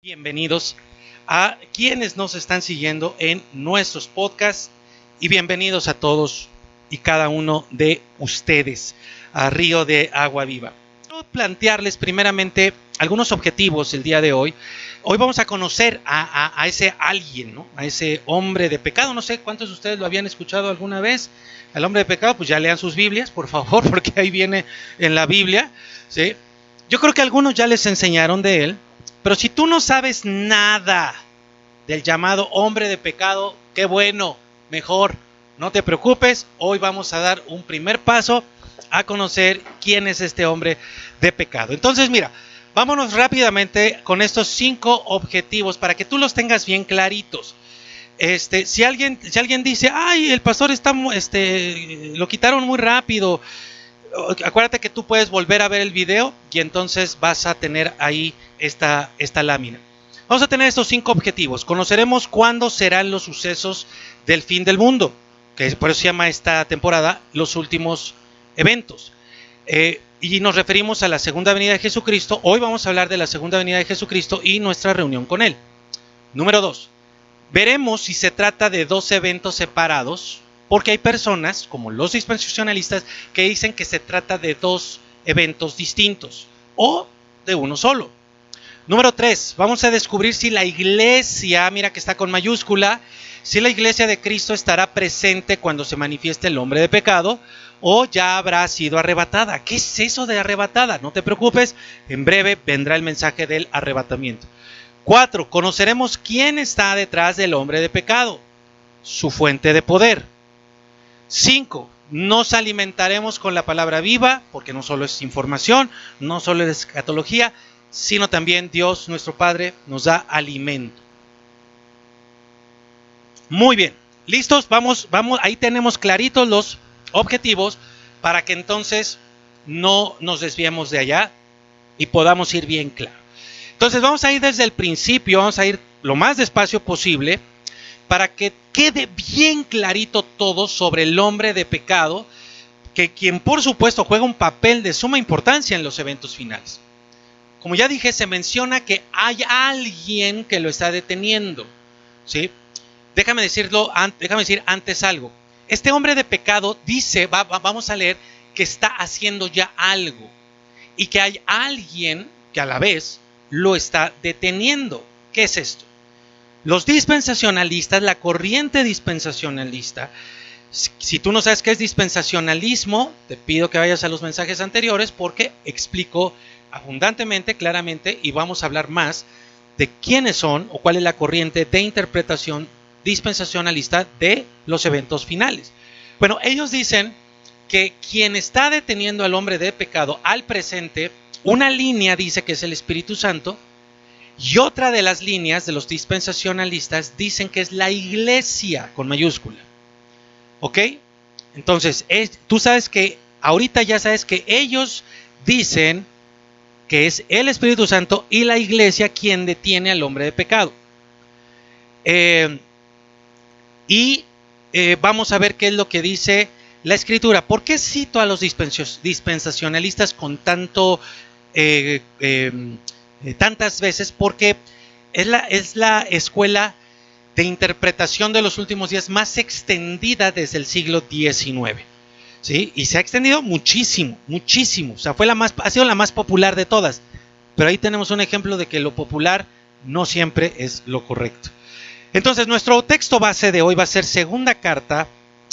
Bienvenidos a quienes nos están siguiendo en nuestros podcasts y bienvenidos a todos y cada uno de ustedes a Río de Agua Viva. Quiero plantearles primeramente algunos objetivos el día de hoy. Hoy vamos a conocer a ese alguien, ¿no? A ese hombre de pecado. No sé cuántos de ustedes lo habían escuchado alguna vez. Al hombre de pecado, pues ya lean sus Biblias, por favor, porque ahí viene en la Biblia, ¿sí? Yo creo que algunos ya les enseñaron de él. Pero si tú no sabes nada del llamado hombre de pecado, qué bueno, mejor, no te preocupes. Hoy vamos a dar un primer paso a conocer quién es este hombre de pecado. Entonces, mira, vámonos rápidamente con estos 5 objetivos para que tú los tengas bien claritos. Si alguien dice, ay, el pastor lo quitaron muy rápido, acuérdate que tú puedes volver a ver el video y entonces vas a tener ahí esta lámina. Vamos a tener estos 5 objetivos. Conoceremos cuándo serán los sucesos del fin del mundo, que por eso se llama esta temporada los últimos eventos. Y nos referimos a la segunda venida de Jesucristo. Hoy vamos a hablar de la segunda venida de Jesucristo y nuestra reunión con Él. Número 2. Veremos si se trata de 2 eventos separados, porque hay personas, como los dispensacionalistas, que dicen que se trata de 2 eventos distintos o de uno solo. Número 3, vamos a descubrir si la iglesia, mira que está con mayúscula, si la iglesia de Cristo estará presente cuando se manifieste el hombre de pecado o ya habrá sido arrebatada. ¿Qué es eso de arrebatada? No te preocupes, en breve vendrá el mensaje del arrebatamiento. 4, conoceremos quién está detrás del hombre de pecado, su fuente de poder. 5, nos alimentaremos con la palabra viva, porque no solo es información, no solo es escatología, sino también Dios, nuestro Padre, nos da alimento. Muy bien, ¿listos? Vamos, ahí tenemos claritos los objetivos para que entonces no nos desviemos de allá y podamos ir bien claro. Entonces vamos a ir desde el principio, vamos a ir lo más despacio posible para que quede bien clarito todo sobre el hombre de pecado, que quien por supuesto juega un papel de suma importancia en los eventos finales. Como ya dije, se menciona que hay alguien que lo está deteniendo, ¿sí? Déjame decir antes algo. Este hombre de pecado dice, vamos a leer, que está haciendo ya algo y que hay alguien que a la vez lo está deteniendo. ¿Qué es esto? Los dispensacionalistas, la corriente dispensacionalista, si tú no sabes qué es dispensacionalismo, te pido que vayas a los mensajes anteriores porque explico abundantemente, claramente, y vamos a hablar más de quiénes son o cuál es la corriente de interpretación dispensacionalista de los eventos finales. Bueno, ellos dicen que quien está deteniendo al hombre de pecado al presente, una línea dice que es el Espíritu Santo, y otra de las líneas de los dispensacionalistas dicen que es la iglesia con mayúscula. ¿Ok? Entonces, tú sabes que, ahorita ya sabes que ellos dicen que es el Espíritu Santo y la iglesia quien detiene al hombre de pecado. Vamos a ver qué es lo que dice la Escritura. ¿Por qué cito a los dispensacionalistas con tantas veces? Porque es la escuela de interpretación de los últimos días más extendida desde el siglo XIX, ¿sí? Y se ha extendido muchísimo, muchísimo. O sea, ha sido la más popular de todas. Pero ahí tenemos un ejemplo de que lo popular no siempre es lo correcto. Entonces, nuestro texto base de hoy va a ser segunda carta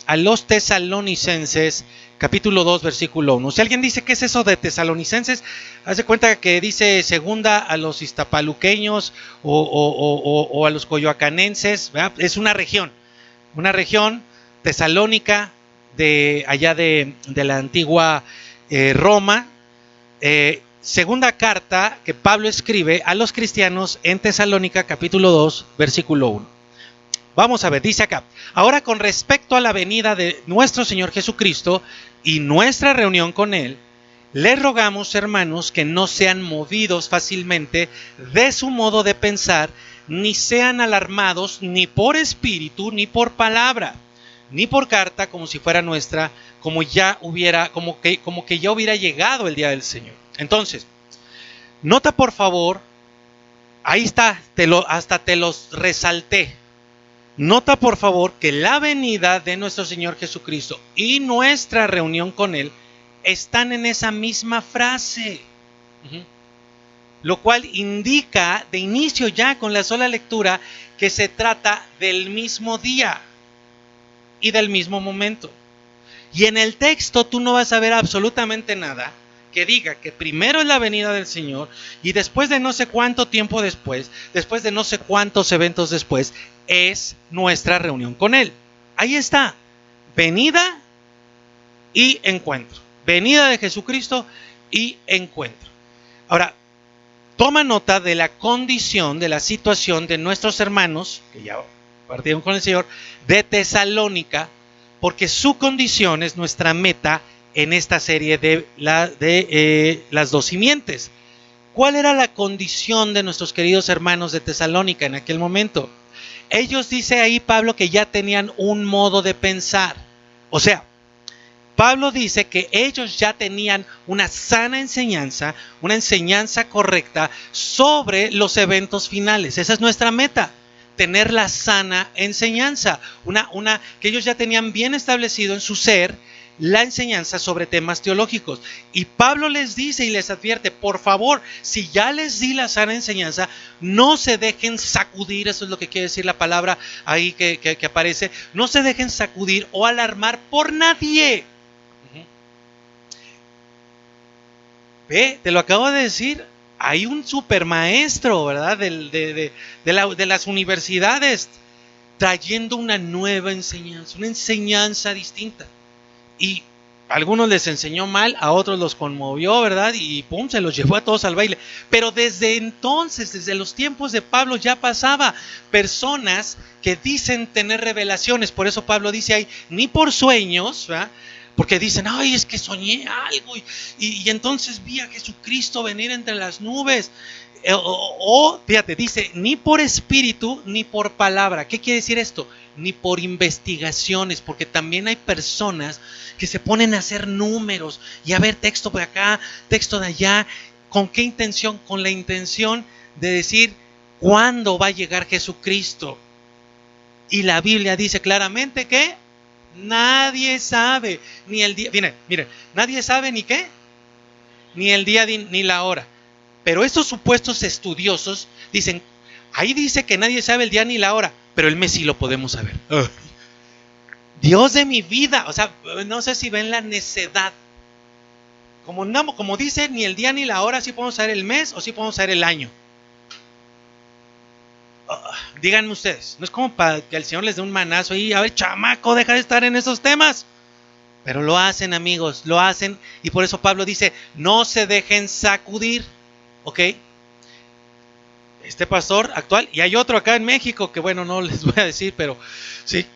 a los tesalonicenses, capítulo 2, versículo 1. Si alguien dice, ¿qué es eso de tesalonicenses? Haz de cuenta que dice segunda a los iztapaluqueños o a los coyoacanenses, ¿verdad? Es una región tesalónica de allá de la antigua Roma. Segunda carta que Pablo escribe a los cristianos en Tesalónica, capítulo 2, versículo 1. Vamos a ver, dice acá: ahora, con respecto a la venida de nuestro Señor Jesucristo y nuestra reunión con Él, les rogamos, hermanos, que no sean movidos fácilmente de su modo de pensar, ni sean alarmados ni por espíritu, ni por palabra, ni por carta, como si fuera nuestra, como que ya hubiera llegado el día del Señor. Entonces, nota por favor Ahí está, hasta te los resalté. Nota por favor que la venida de nuestro Señor Jesucristo y nuestra reunión con Él están en esa misma frase. Lo cual indica de inicio ya con la sola lectura que se trata del mismo día y del mismo momento. Y en el texto tú no vas a ver absolutamente nada que diga que primero es la venida del Señor y después de no sé cuánto tiempo después de no sé cuántos eventos después, es nuestra reunión con Él. Ahí está, venida y encuentro. Venida de Jesucristo y encuentro. Ahora, toma nota de la condición, de la situación de nuestros hermanos, que ya partieron con el Señor, de Tesalónica, porque su condición es nuestra meta en esta serie de las dos simientes. ¿Cuál era la condición de nuestros queridos hermanos de Tesalónica en aquel momento? Ellos, dice ahí Pablo, que ya tenían un modo de pensar. O sea, Pablo dice que ellos ya tenían una sana enseñanza, una enseñanza correcta sobre los eventos finales. Esa es nuestra meta, tener la sana enseñanza, que ellos ya tenían bien establecido en su ser la enseñanza sobre temas teológicos. Y Pablo les dice y les advierte, por favor, si ya les di la sana enseñanza, no se dejen sacudir, eso es lo que quiere decir la palabra ahí que aparece, no se dejen sacudir o alarmar por nadie. Ve, te lo acabo de decir, hay un supermaestro, ¿verdad? De las universidades trayendo una nueva enseñanza, una enseñanza distinta. Y a algunos les enseñó mal, a otros los conmovió, ¿verdad? Y pum, se los llevó a todos al baile. Pero desde entonces, desde los tiempos de Pablo, ya pasaba personas que dicen tener revelaciones. Por eso Pablo dice ahí, ni por sueños, ¿verdad? Porque dicen, ay, es que soñé algo y entonces vi a Jesucristo venir entre las nubes. Fíjate, dice, ni por espíritu ni por palabra. ¿Qué quiere decir esto? Ni por investigaciones, porque también hay personas que se ponen a hacer números y a ver texto de acá, texto de allá. ¿Con qué intención? Con la intención de decir, ¿cuándo va a llegar Jesucristo? Y la Biblia dice claramente que nadie sabe ni el día. Miren, nadie sabe ni qué, ni el día ni la hora. Pero estos supuestos estudiosos dicen, ahí dice que nadie sabe el día ni la hora, pero el mes sí lo podemos saber. Dios de mi vida, o sea, no sé si ven la necedad. Como dice, ni el día ni la hora, sí podemos saber el mes o sí podemos saber el año. Díganme ustedes, no es como para que el Señor les dé un manazo y a ver, chamaco, deja de estar en esos temas. Pero lo hacen, amigos, lo hacen, y por eso Pablo dice, no se dejen sacudir, ¿ok? Este pastor actual, y hay otro acá en México, que bueno, no les voy a decir, pero sí,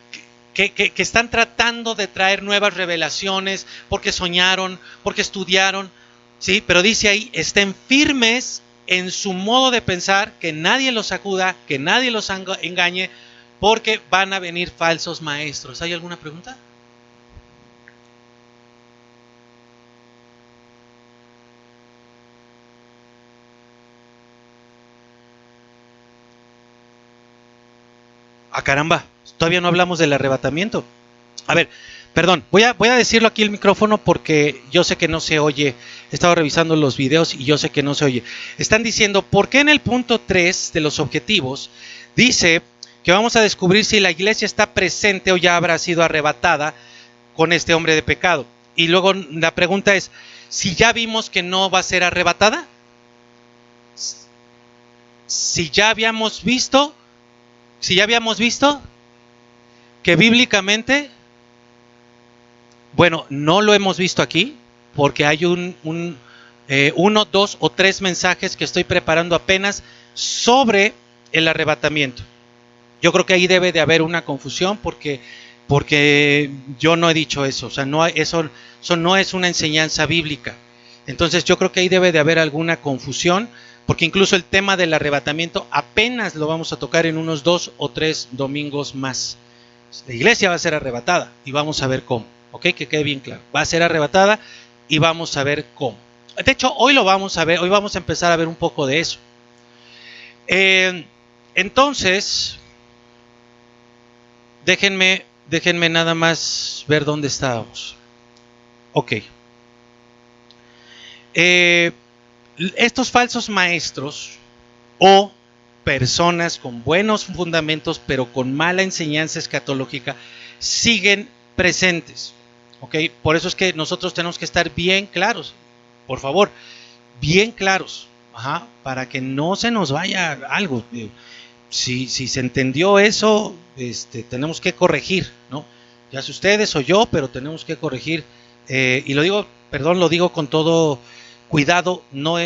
que están tratando de traer nuevas revelaciones, porque soñaron, porque estudiaron, sí, pero dice ahí, estén firmes en su modo de pensar, que nadie los sacuda, que nadie los engañe, porque van a venir falsos maestros. ¿Hay alguna pregunta? Ah, caramba, todavía no hablamos del arrebatamiento. A ver, perdón, voy a decirlo aquí el micrófono porque yo sé que no se oye. He estado revisando los videos y yo sé que no se oye. Están diciendo, ¿por qué en el punto 3 de los objetivos dice que vamos a descubrir si la iglesia está presente o ya habrá sido arrebatada con este hombre de pecado? Y luego la pregunta es, ¿si ya vimos que no va a ser arrebatada? Si ya habíamos visto que bíblicamente, bueno, no lo hemos visto aquí, porque hay uno, dos o tres mensajes que estoy preparando apenas sobre el arrebatamiento. Yo creo que ahí debe de haber una confusión porque yo no he dicho eso, o sea, eso no es una enseñanza bíblica. Entonces yo creo que ahí debe de haber alguna confusión, porque incluso el tema del arrebatamiento apenas lo vamos a tocar en unos 2 o 3 domingos más. La iglesia va a ser arrebatada y vamos a ver cómo, ¿ok? Que quede bien claro. Va a ser arrebatada y vamos a ver cómo. De hecho, hoy lo vamos a ver, hoy vamos a empezar a ver un poco de eso. Entonces, déjenme nada más ver dónde estábamos. Ok. Estos falsos maestros o personas con buenos fundamentos pero con mala enseñanza escatológica siguen presentes. ¿Ok? Por eso es que nosotros tenemos que estar bien claros, por favor, bien claros, para que no se nos vaya algo. Si se entendió eso, tenemos que corregir, ¿no? Ya sea ustedes o yo, pero tenemos que corregir. Y lo digo con todo cuidado, eso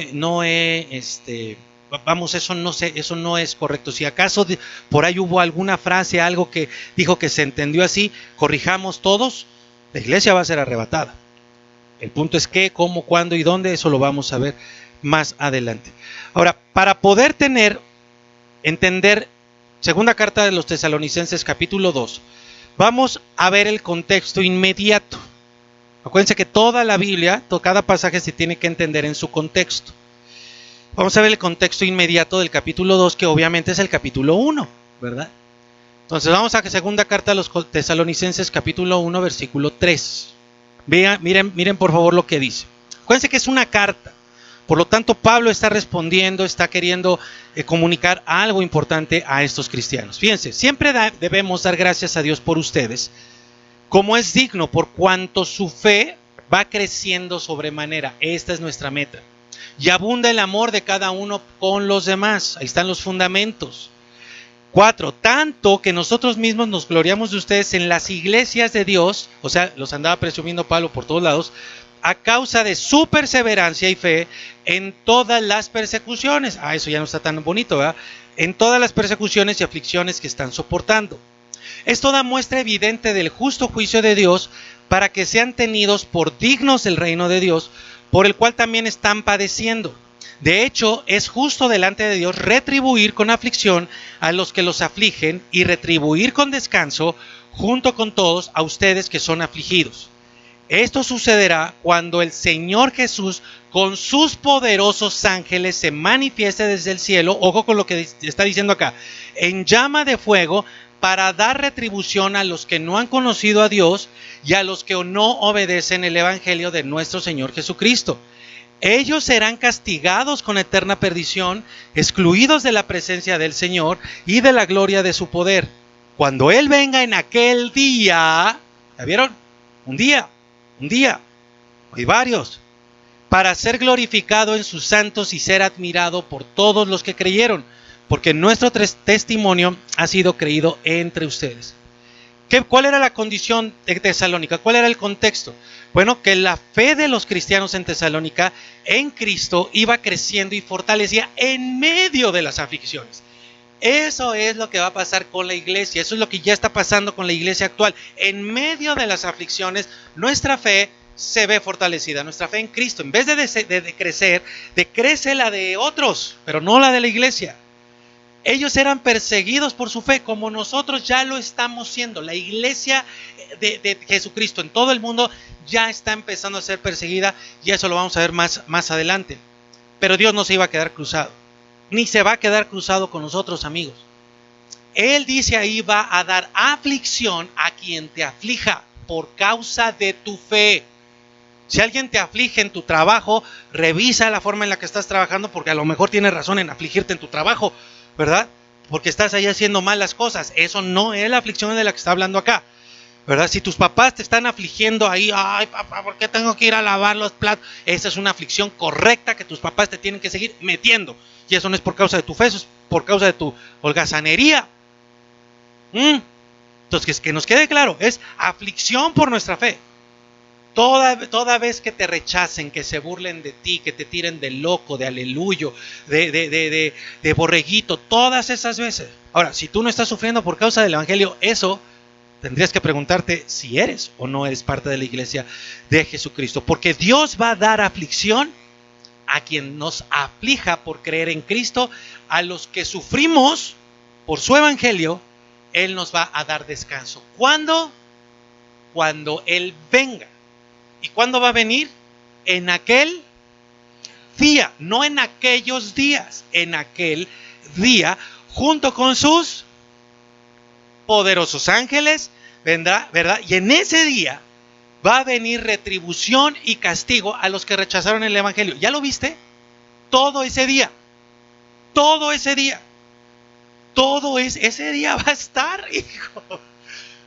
no es correcto. Si acaso por ahí hubo alguna frase, algo que dijo que se entendió así, corrijamos todos, la iglesia va a ser arrebatada. El punto es qué, cómo, cuándo y dónde, eso lo vamos a ver más adelante. Ahora, para poder entender segunda carta de los Tesalonicenses capítulo 2, vamos a ver el contexto inmediato. Acuérdense que toda la Biblia, cada pasaje se tiene que entender en su contexto. Vamos a ver el contexto inmediato del capítulo 2, que obviamente es el capítulo 1, ¿verdad? Entonces vamos a segunda carta a los Tesalonicenses capítulo 1, versículo 3. Miren por favor lo que dice. Acuérdense que es una carta. Por lo tanto, Pablo está respondiendo, está queriendo comunicar algo importante a estos cristianos. Fíjense, siempre debemos dar gracias a Dios por ustedes, como es digno, por cuanto su fe va creciendo sobremanera. Esta es nuestra meta. Y abunda el amor de cada uno con los demás. Ahí están los fundamentos. 4. Tanto que nosotros mismos nos gloriamos de ustedes en las iglesias de Dios, o sea, los andaba presumiendo Pablo por todos lados, a causa de su perseverancia y fe en todas las persecuciones. Eso ya no está tan bonito, ¿verdad? En todas las persecuciones y aflicciones que están soportando. Esto da muestra evidente del justo juicio de Dios, para que sean tenidos por dignos del reino de Dios, por el cual también están padeciendo. De hecho, es justo delante de Dios retribuir con aflicción a los que los afligen y retribuir con descanso junto con todos a ustedes que son afligidos. Esto sucederá cuando el Señor Jesús con sus poderosos ángeles se manifieste desde el cielo, ojo con lo que está diciendo acá, en llama de fuego, para dar retribución a los que no han conocido a Dios y a los que no obedecen el evangelio de nuestro Señor Jesucristo. Ellos serán castigados con eterna perdición, excluidos de la presencia del Señor y de la gloria de su poder, cuando Él venga en aquel día. ¿Ya vieron? Un día, hay varios, para ser glorificado en sus santos y ser admirado por todos los que creyeron, porque nuestro testimonio ha sido creído entre ustedes. ¿Cuál era la condición de Tesalónica? ¿Cuál era el contexto? Bueno, que la fe de los cristianos en Tesalónica en Cristo iba creciendo y fortalecía en medio de las aflicciones. Eso es lo que va a pasar con la iglesia. Eso es lo que ya está pasando con la iglesia actual. En medio de las aflicciones, nuestra fe se ve fortalecida. Nuestra fe en Cristo, en vez de crecer, decrece la de otros, pero no la de la iglesia. Ellos eran perseguidos por su fe, como nosotros ya lo estamos siendo. La iglesia de Jesucristo en todo el mundo ya está empezando a ser perseguida, y eso lo vamos a ver más adelante. Pero Dios no se iba a quedar cruzado, ni se va a quedar cruzado con nosotros, amigos. Él dice ahí, va a dar aflicción a quien te aflija por causa de tu fe. Si alguien te aflige en tu trabajo, revisa la forma en la que estás trabajando, porque a lo mejor tienes razón en afligirte en tu trabajo, ¿verdad? Porque estás ahí haciendo malas cosas. Eso no es la aflicción de la que está hablando acá, ¿verdad? Si tus papás te están afligiendo ahí, ay papá, ¿por qué tengo que ir a lavar los platos? Esa es una aflicción correcta que tus papás te tienen que seguir metiendo. Y eso no es por causa de tu fe, eso es por causa de tu holgazanería. Entonces, que nos quede claro, es aflicción por nuestra fe. Toda vez que te rechacen, que se burlen de ti, que te tiren de loco, de aleluyo, de borreguito, todas esas veces. Ahora, si tú no estás sufriendo por causa del evangelio, eso tendrías que preguntarte si eres o no eres parte de la iglesia de Jesucristo. Porque Dios va a dar aflicción a quien nos aflija por creer en Cristo. A los que sufrimos por su evangelio, Él nos va a dar descanso. ¿Cuándo? Cuando Él venga. ¿Y cuándo va a venir? En aquel día, no en aquellos días, en aquel día, junto con sus poderosos ángeles, vendrá, ¿verdad? Y en ese día va a venir retribución y castigo a los que rechazaron el evangelio. ¿Ya lo viste? Todo ese día. Todo ese día. Ese día va a estar, hijo.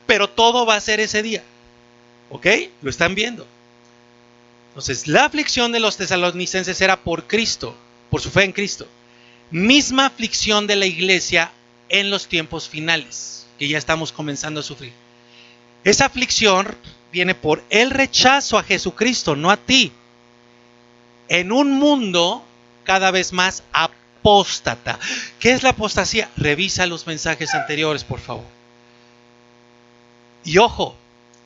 Pero todo va a ser ese día. ¿Ok? Lo están viendo. Entonces, la aflicción de los tesalonicenses era por Cristo, por su fe en Cristo. Misma aflicción de la iglesia en los tiempos finales, que ya estamos comenzando a sufrir. Esa aflicción viene por el rechazo a Jesucristo, no a ti. En un mundo cada vez más apóstata. ¿Qué es la apostasía? Revisa los mensajes anteriores, por favor. Y ojo,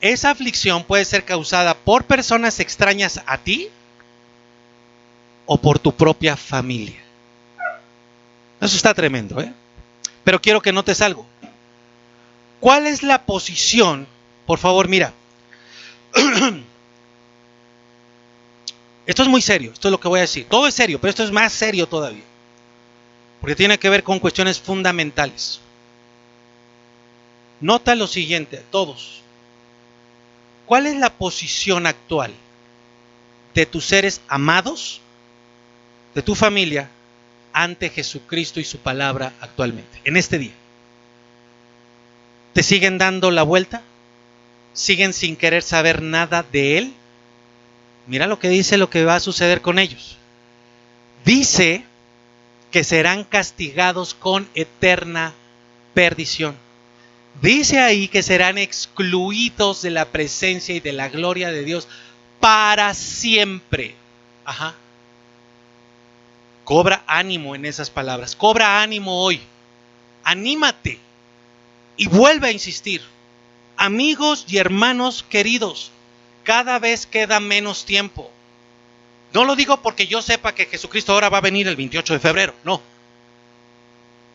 esa aflicción puede ser causada por personas extrañas a ti o por tu propia familia. Eso está tremendo, ¿eh? Pero quiero que notes algo. ¿Cuál es la posición? Por favor, mira. Esto es muy serio, esto es lo que voy a decir. Todo es serio, pero esto es más serio todavía. Porque tiene que ver con cuestiones fundamentales. Nota lo siguiente, todos. ¿Cuál es la posición actual de tus seres amados, de tu familia, ante Jesucristo y su palabra actualmente, en este día? ¿Te siguen dando la vuelta? ¿Siguen sin querer saber nada de Él? Mira lo que dice, lo que va a suceder con ellos. Dice que serán castigados con eterna perdición. Dice ahí que serán excluidos de la presencia y de la gloria de Dios para siempre. Ajá. Cobra ánimo en esas palabras. Cobra ánimo hoy. Anímate y vuelve a insistir. Amigos y hermanos queridos, cada vez queda menos tiempo. No lo digo porque yo sepa que Jesucristo ahora va a venir el 28 de febrero, no.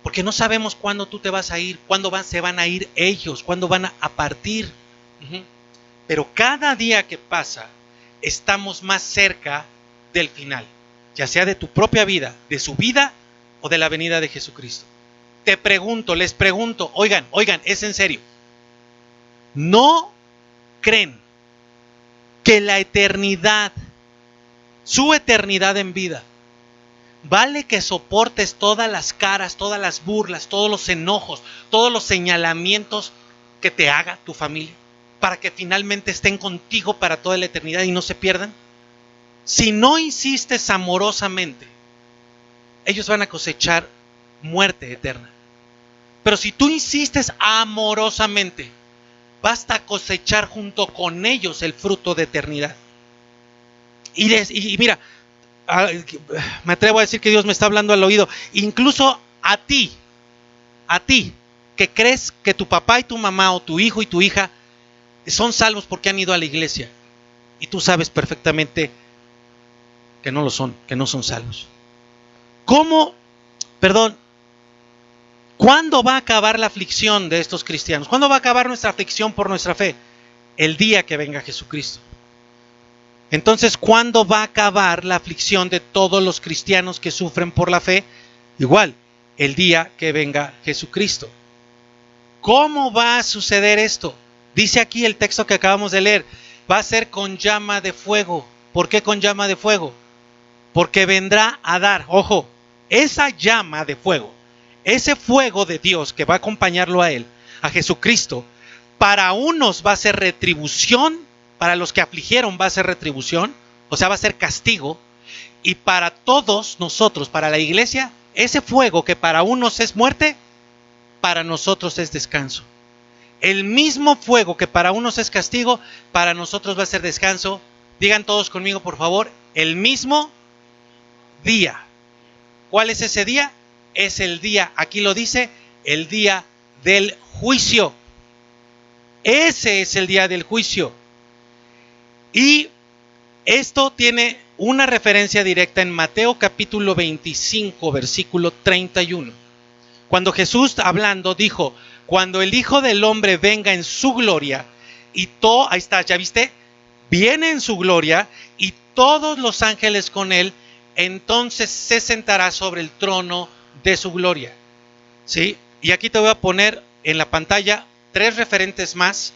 Porque no sabemos cuándo tú te vas a ir, cuándo se van a ir ellos, cuándo van a partir. Pero cada día que pasa, estamos más cerca del final, ya sea de tu propia vida, de su vida o de la venida de Jesucristo. Te pregunto, les pregunto, oigan, es en serio. ¿No creen que la eternidad, su eternidad en vida, vale que soportes todas las caras, todas las burlas, todos los enojos, todos los señalamientos que te haga tu familia, para que finalmente estén contigo para toda la eternidad y no se pierdan? Si no insistes amorosamente, ellos van a cosechar muerte eterna. Pero si tú insistes amorosamente, vas a cosechar junto con ellos el fruto de eternidad. Y mira, me atrevo a decir que Dios me está hablando al oído, incluso a ti, que crees que tu papá y tu mamá o tu hijo y tu hija son salvos porque han ido a la iglesia, y tú sabes perfectamente que no lo son, que no son salvos. ¿Cuándo va a acabar la aflicción de estos cristianos? ¿Cuándo va a acabar nuestra aflicción por nuestra fe? El día que venga Jesucristo. Entonces, ¿cuándo va a acabar la aflicción de todos los cristianos que sufren por la fe? Igual, el día que venga Jesucristo. ¿Cómo va a suceder esto? Dice aquí el texto que acabamos de leer, va a ser con llama de fuego. ¿Por qué con llama de fuego? Porque vendrá a dar, ojo, esa llama de fuego, ese fuego de Dios que va a acompañarlo a Él, a Jesucristo, para unos va a ser retribución, para los que afligieron va a ser retribución, o sea, va a ser castigo, y para todos nosotros, para la iglesia, ese fuego que para unos es muerte, para nosotros es descanso. El mismo fuego que para unos es castigo, para nosotros va a ser descanso. Digan todos conmigo, por favor, el mismo día. ¿Cuál es ese día? Es el día, aquí lo dice, el día del juicio. Ese es el día del juicio. Y esto tiene una referencia directa en Mateo capítulo 25, versículo 31. Cuando Jesús hablando dijo, cuando el Hijo del Hombre venga en su gloria, ahí está, ¿ya viste? Viene en su gloria y todos los ángeles con él, entonces se sentará sobre el trono de su gloria. ¿Sí? Y aquí te voy a poner en la pantalla 3 referentes más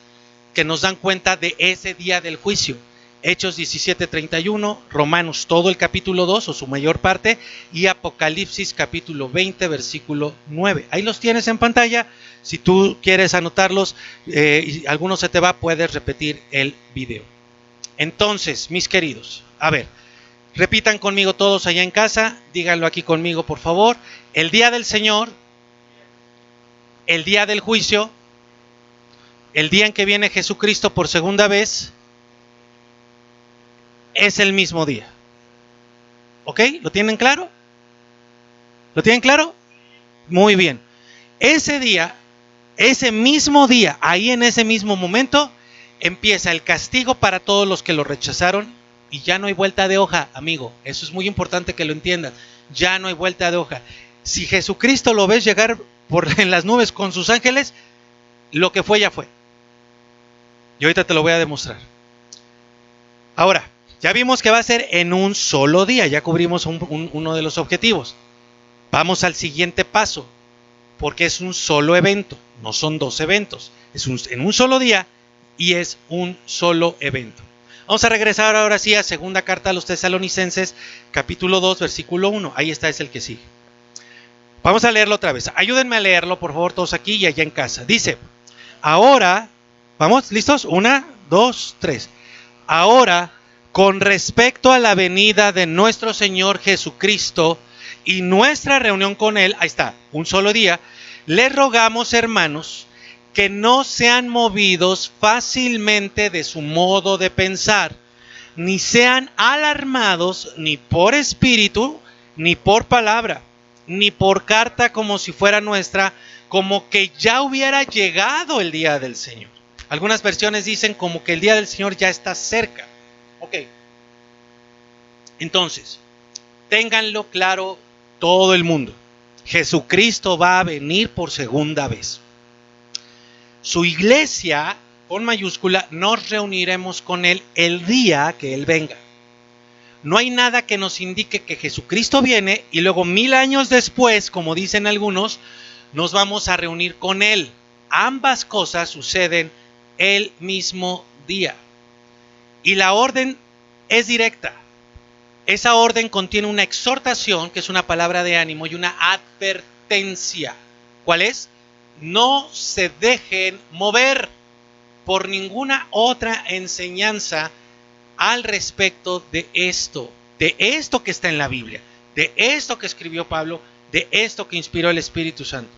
que nos dan cuenta de ese día del juicio. Hechos 17:31, Romanos todo el capítulo 2 o su mayor parte y Apocalipsis capítulo 20 versículo 9. Ahí los tienes en pantalla. Si tú quieres anotarlos y alguno se te va, puedes repetir el video. Entonces, mis queridos, a ver, repitan conmigo todos allá en casa, díganlo aquí conmigo por favor. El día del Señor, el día del juicio, el día en que viene Jesucristo por segunda vez, es el mismo día. ¿Ok? ¿Lo tienen claro? ¿Lo tienen claro? Muy bien. Ese día, ese mismo día, ahí en ese mismo momento, empieza el castigo para todos los que lo rechazaron y ya no hay vuelta de hoja, amigo. Eso es muy importante que lo entiendas. Ya no hay vuelta de hoja. Si Jesucristo lo ves llegar en las nubes con sus ángeles, lo que fue ya fue. Y ahorita te lo voy a demostrar. Ahora, ya vimos que va a ser en un solo día. Ya cubrimos uno de los objetivos. Vamos al siguiente paso. Porque es un solo evento. No son 2 eventos. Es en un solo día y es un solo evento. Vamos a regresar ahora sí a segunda carta a los Tesalonicenses, capítulo 2, versículo 1. Ahí está, es el que sigue. Vamos a leerlo otra vez. Ayúdenme a leerlo, por favor, todos aquí y allá en casa. Dice, ahora, ¿vamos? ¿Listos? 1, 2, 3. Ahora, con respecto a la venida de nuestro Señor Jesucristo y nuestra reunión con Él, ahí está, un solo día, les rogamos, hermanos, que no sean movidos fácilmente de su modo de pensar, ni sean alarmados ni por espíritu, ni por palabra, ni por carta como si fuera nuestra, como que ya hubiera llegado el día del Señor. Algunas versiones dicen como que el día del Señor ya está cerca. Ok. Entonces, ténganlo claro todo el mundo. Jesucristo va a venir por segunda vez. Su iglesia, con mayúscula, nos reuniremos con Él el día que Él venga. No hay nada que nos indique que Jesucristo viene y luego 1000 años después, como dicen algunos, nos vamos a reunir con Él. Ambas cosas suceden el mismo día. Y la orden es directa. Esa orden contiene una exhortación, que es una palabra de ánimo, y una advertencia. ¿Cuál es? No se dejen mover por ninguna otra enseñanza al respecto de esto que está en la Biblia, de esto que escribió Pablo, de esto que inspiró el Espíritu Santo.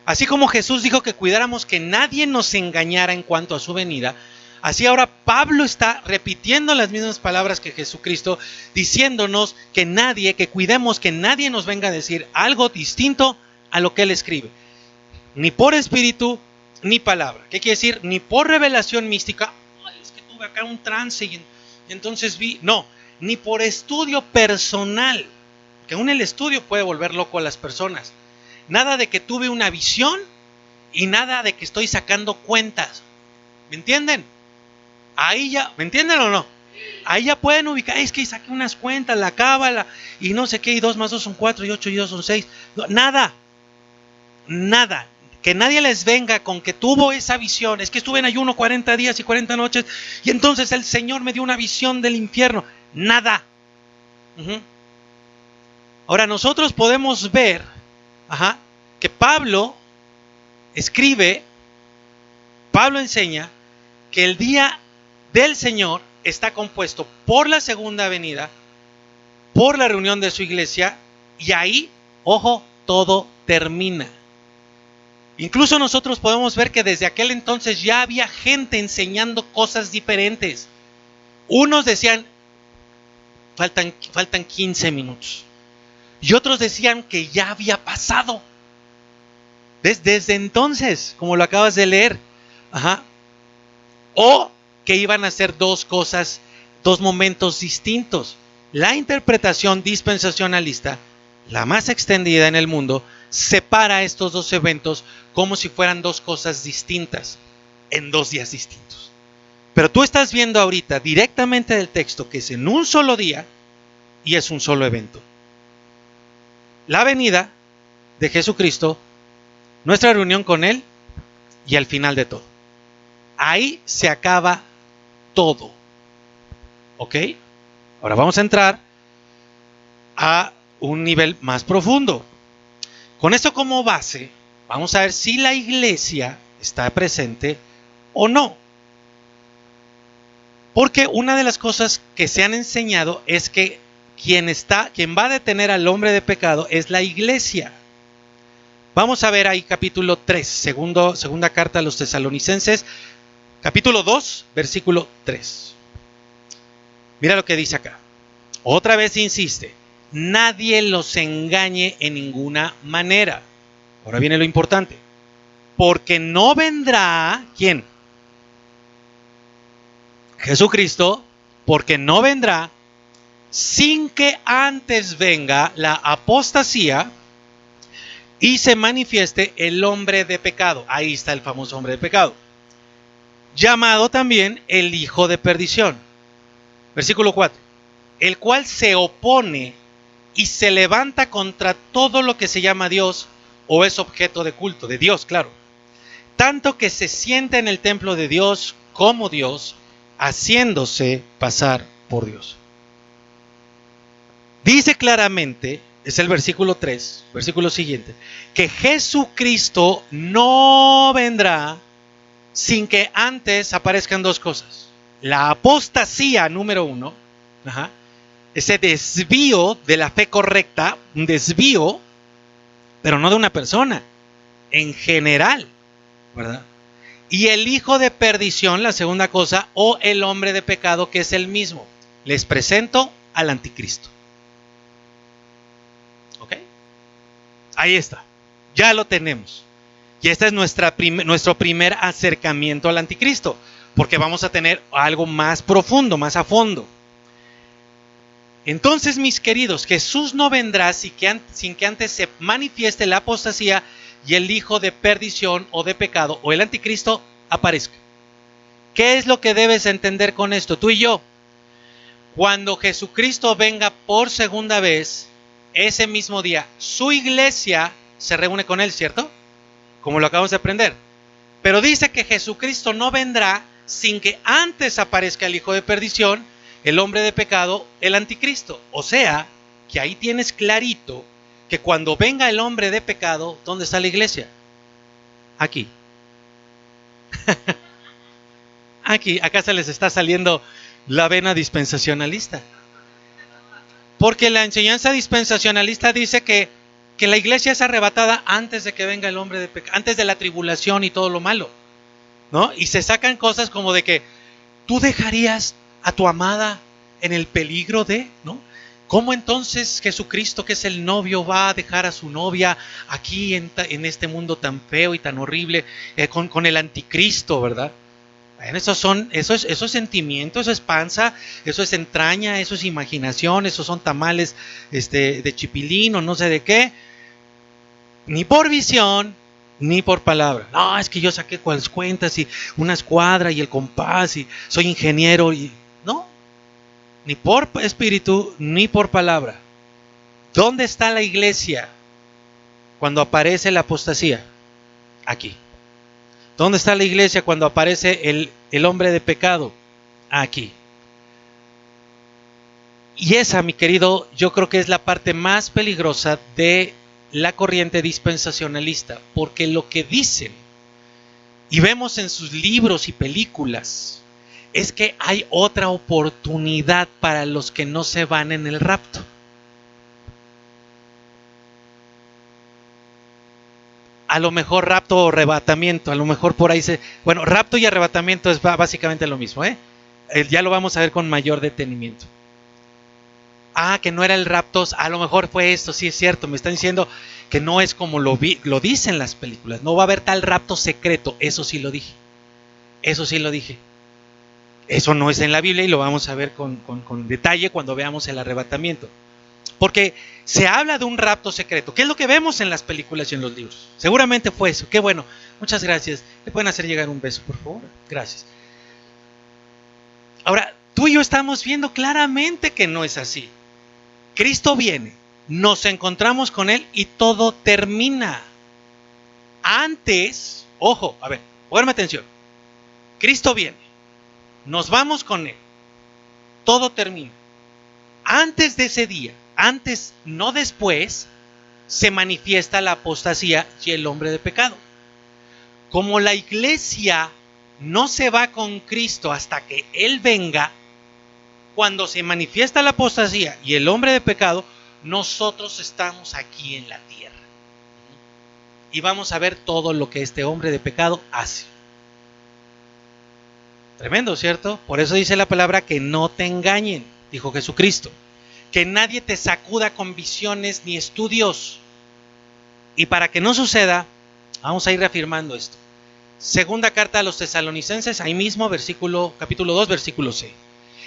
Así como Jesús dijo que cuidáramos que nadie nos engañara en cuanto a su venida, así ahora Pablo está repitiendo las mismas palabras que Jesucristo, diciéndonos que cuidemos que nadie nos venga a decir algo distinto a lo que él escribe. Ni por espíritu, ni palabra. ¿Qué quiere decir? Ni por revelación mística. Ay, es que tuve acá un trance y entonces vi. No, ni por estudio personal. Que aún el estudio puede volver loco a las personas. Nada de que tuve una visión y nada de que estoy sacando cuentas. ¿Me entienden? Ahí ya, ¿me entienden o no? Ahí ya pueden ubicar, es que saqué unas cuentas, la cábala y no sé qué, y 2 más 2 son 4 y 8 y 2 son 6. No, nada. Que nadie les venga con que tuvo esa visión. Es que estuve en ayuno 40 días y 40 noches y entonces el Señor me dio una visión del infierno. Nada. Ahora nosotros podemos ver que Pablo enseña que el día del Señor está compuesto por la segunda venida, por la reunión de su iglesia, y ahí, ojo, todo termina. Incluso nosotros podemos ver que desde aquel entonces ya había gente enseñando cosas diferentes. Unos decían, faltan 15 minutos. Y otros decían que ya había pasado. Desde entonces, como lo acabas de leer. O que iban a ser 2 cosas, 2 momentos distintos. La interpretación dispensacionalista, la más extendida en el mundo, separa estos 2 eventos como si fueran 2 cosas distintas, en 2 días distintos. Pero tú estás viendo ahorita directamente del texto que es en un solo día y es un solo evento. La venida de Jesucristo, nuestra reunión con Él y al final de todo. Ahí se acaba todo. ¿Ok? Ahora vamos a entrar a un nivel más profundo. Con esto como base, vamos a ver si la iglesia está presente o no. Porque una de las cosas que se han enseñado es que quien va a detener al hombre de pecado es la iglesia. Vamos a ver ahí capítulo 3, segunda carta a los Tesalonicenses, capítulo 2, versículo 3. Mira lo que dice acá. Otra vez insiste, nadie los engañe en ninguna manera. Ahora viene lo importante. Porque no vendrá, ¿quién? Jesucristo, porque no vendrá sin que antes venga la apostasía y se manifieste el hombre de pecado. Ahí está el famoso hombre de pecado, llamado también el hijo de perdición. Versículo 4. El cual se opone y se levanta contra todo lo que se llama Dios o es objeto de culto, de Dios, claro. Tanto que se sienta en el templo de Dios como Dios, haciéndose pasar por Dios. Dice claramente, es el versículo 3, versículo siguiente, que Jesucristo no vendrá sin que antes aparezcan dos cosas. La apostasía número 1, ese desvío de la fe correcta, un desvío, pero no de una persona, en general, ¿verdad? Y el hijo de perdición, la segunda cosa, o el hombre de pecado, que es el mismo. Les presento al anticristo. ¿Ok? Ahí está. Ya lo tenemos. Y este es nuestro primer acercamiento al anticristo, porque vamos a tener algo más profundo, más a fondo. Entonces, mis queridos, Jesús no vendrá sin que antes se manifieste la apostasía y el hijo de perdición o de pecado o el anticristo aparezca. ¿Qué es lo que debes entender con esto? Tú y yo. Cuando Jesucristo venga por segunda vez, ese mismo día, su iglesia se reúne con él, ¿cierto? Como lo acabamos de aprender. Pero dice que Jesucristo no vendrá sin que antes aparezca el hijo de perdición, el hombre de pecado, el anticristo. O sea, que ahí tienes clarito que cuando venga el hombre de pecado, ¿dónde está la iglesia? Aquí. Aquí, acá se les está saliendo la vena dispensacionalista. Porque la enseñanza dispensacionalista dice que la iglesia es arrebatada antes de que venga el hombre de pecado, antes de la tribulación y todo lo malo, ¿no? Y se sacan cosas como de que tú dejarías a tu amada en el peligro de, ¿no? ¿Cómo entonces Jesucristo, que es el novio, va a dejar a su novia aquí en este mundo tan feo y tan horrible con el anticristo, ¿verdad? Bueno, eso es sentimiento, eso es panza, eso es entraña, eso es imaginación, esos son tamales de chipilín o no sé de qué. Ni por visión, ni por palabra. No, es que yo saqué cuentas y una escuadra y el compás y soy ingeniero y no. Ni por espíritu, ni por palabra. ¿Dónde está la iglesia cuando aparece la apostasía? Aquí. ¿Dónde está la iglesia cuando aparece el hombre de pecado? Aquí. Y esa, mi querido, yo creo que es la parte más peligrosa de la corriente dispensacionalista, porque lo que dicen y vemos en sus libros y películas es que hay otra oportunidad para los que no se van en el rapto. A lo mejor rapto o arrebatamiento, a lo mejor por ahí bueno, rapto y arrebatamiento es básicamente lo mismo, ya lo vamos a ver con mayor detenimiento. Que no era el rapto, a lo mejor fue esto, sí es cierto, me están diciendo que no es como lo dicen las películas, no va a haber tal rapto secreto, eso sí lo dije, eso no es en la Biblia y lo vamos a ver con detalle cuando veamos el arrebatamiento, porque se habla de un rapto secreto, que es lo que vemos en las películas y en los libros, seguramente fue eso, qué bueno, muchas gracias, ¿le pueden hacer llegar un beso por favor? Gracias. Ahora, tú y yo estamos viendo claramente que no es así. Cristo viene, nos encontramos con Él y todo termina. Antes, ojo, a ver, ponme atención. Cristo viene, nos vamos con Él, todo termina. Antes de ese día, antes, no después, se manifiesta la apostasía y el hombre de pecado. Como la iglesia no se va con Cristo hasta que Él venga, cuando se manifiesta la apostasía y el hombre de pecado, nosotros estamos aquí en la tierra. Y vamos a ver todo lo que este hombre de pecado hace. Tremendo, ¿cierto? Por eso dice la palabra que no te engañen, dijo Jesucristo. Que nadie te sacuda con visiones ni estudios. Y para que no suceda, vamos a ir reafirmando esto. Segunda carta a los Tesalonicenses, ahí mismo, capítulo 2, versículo 6.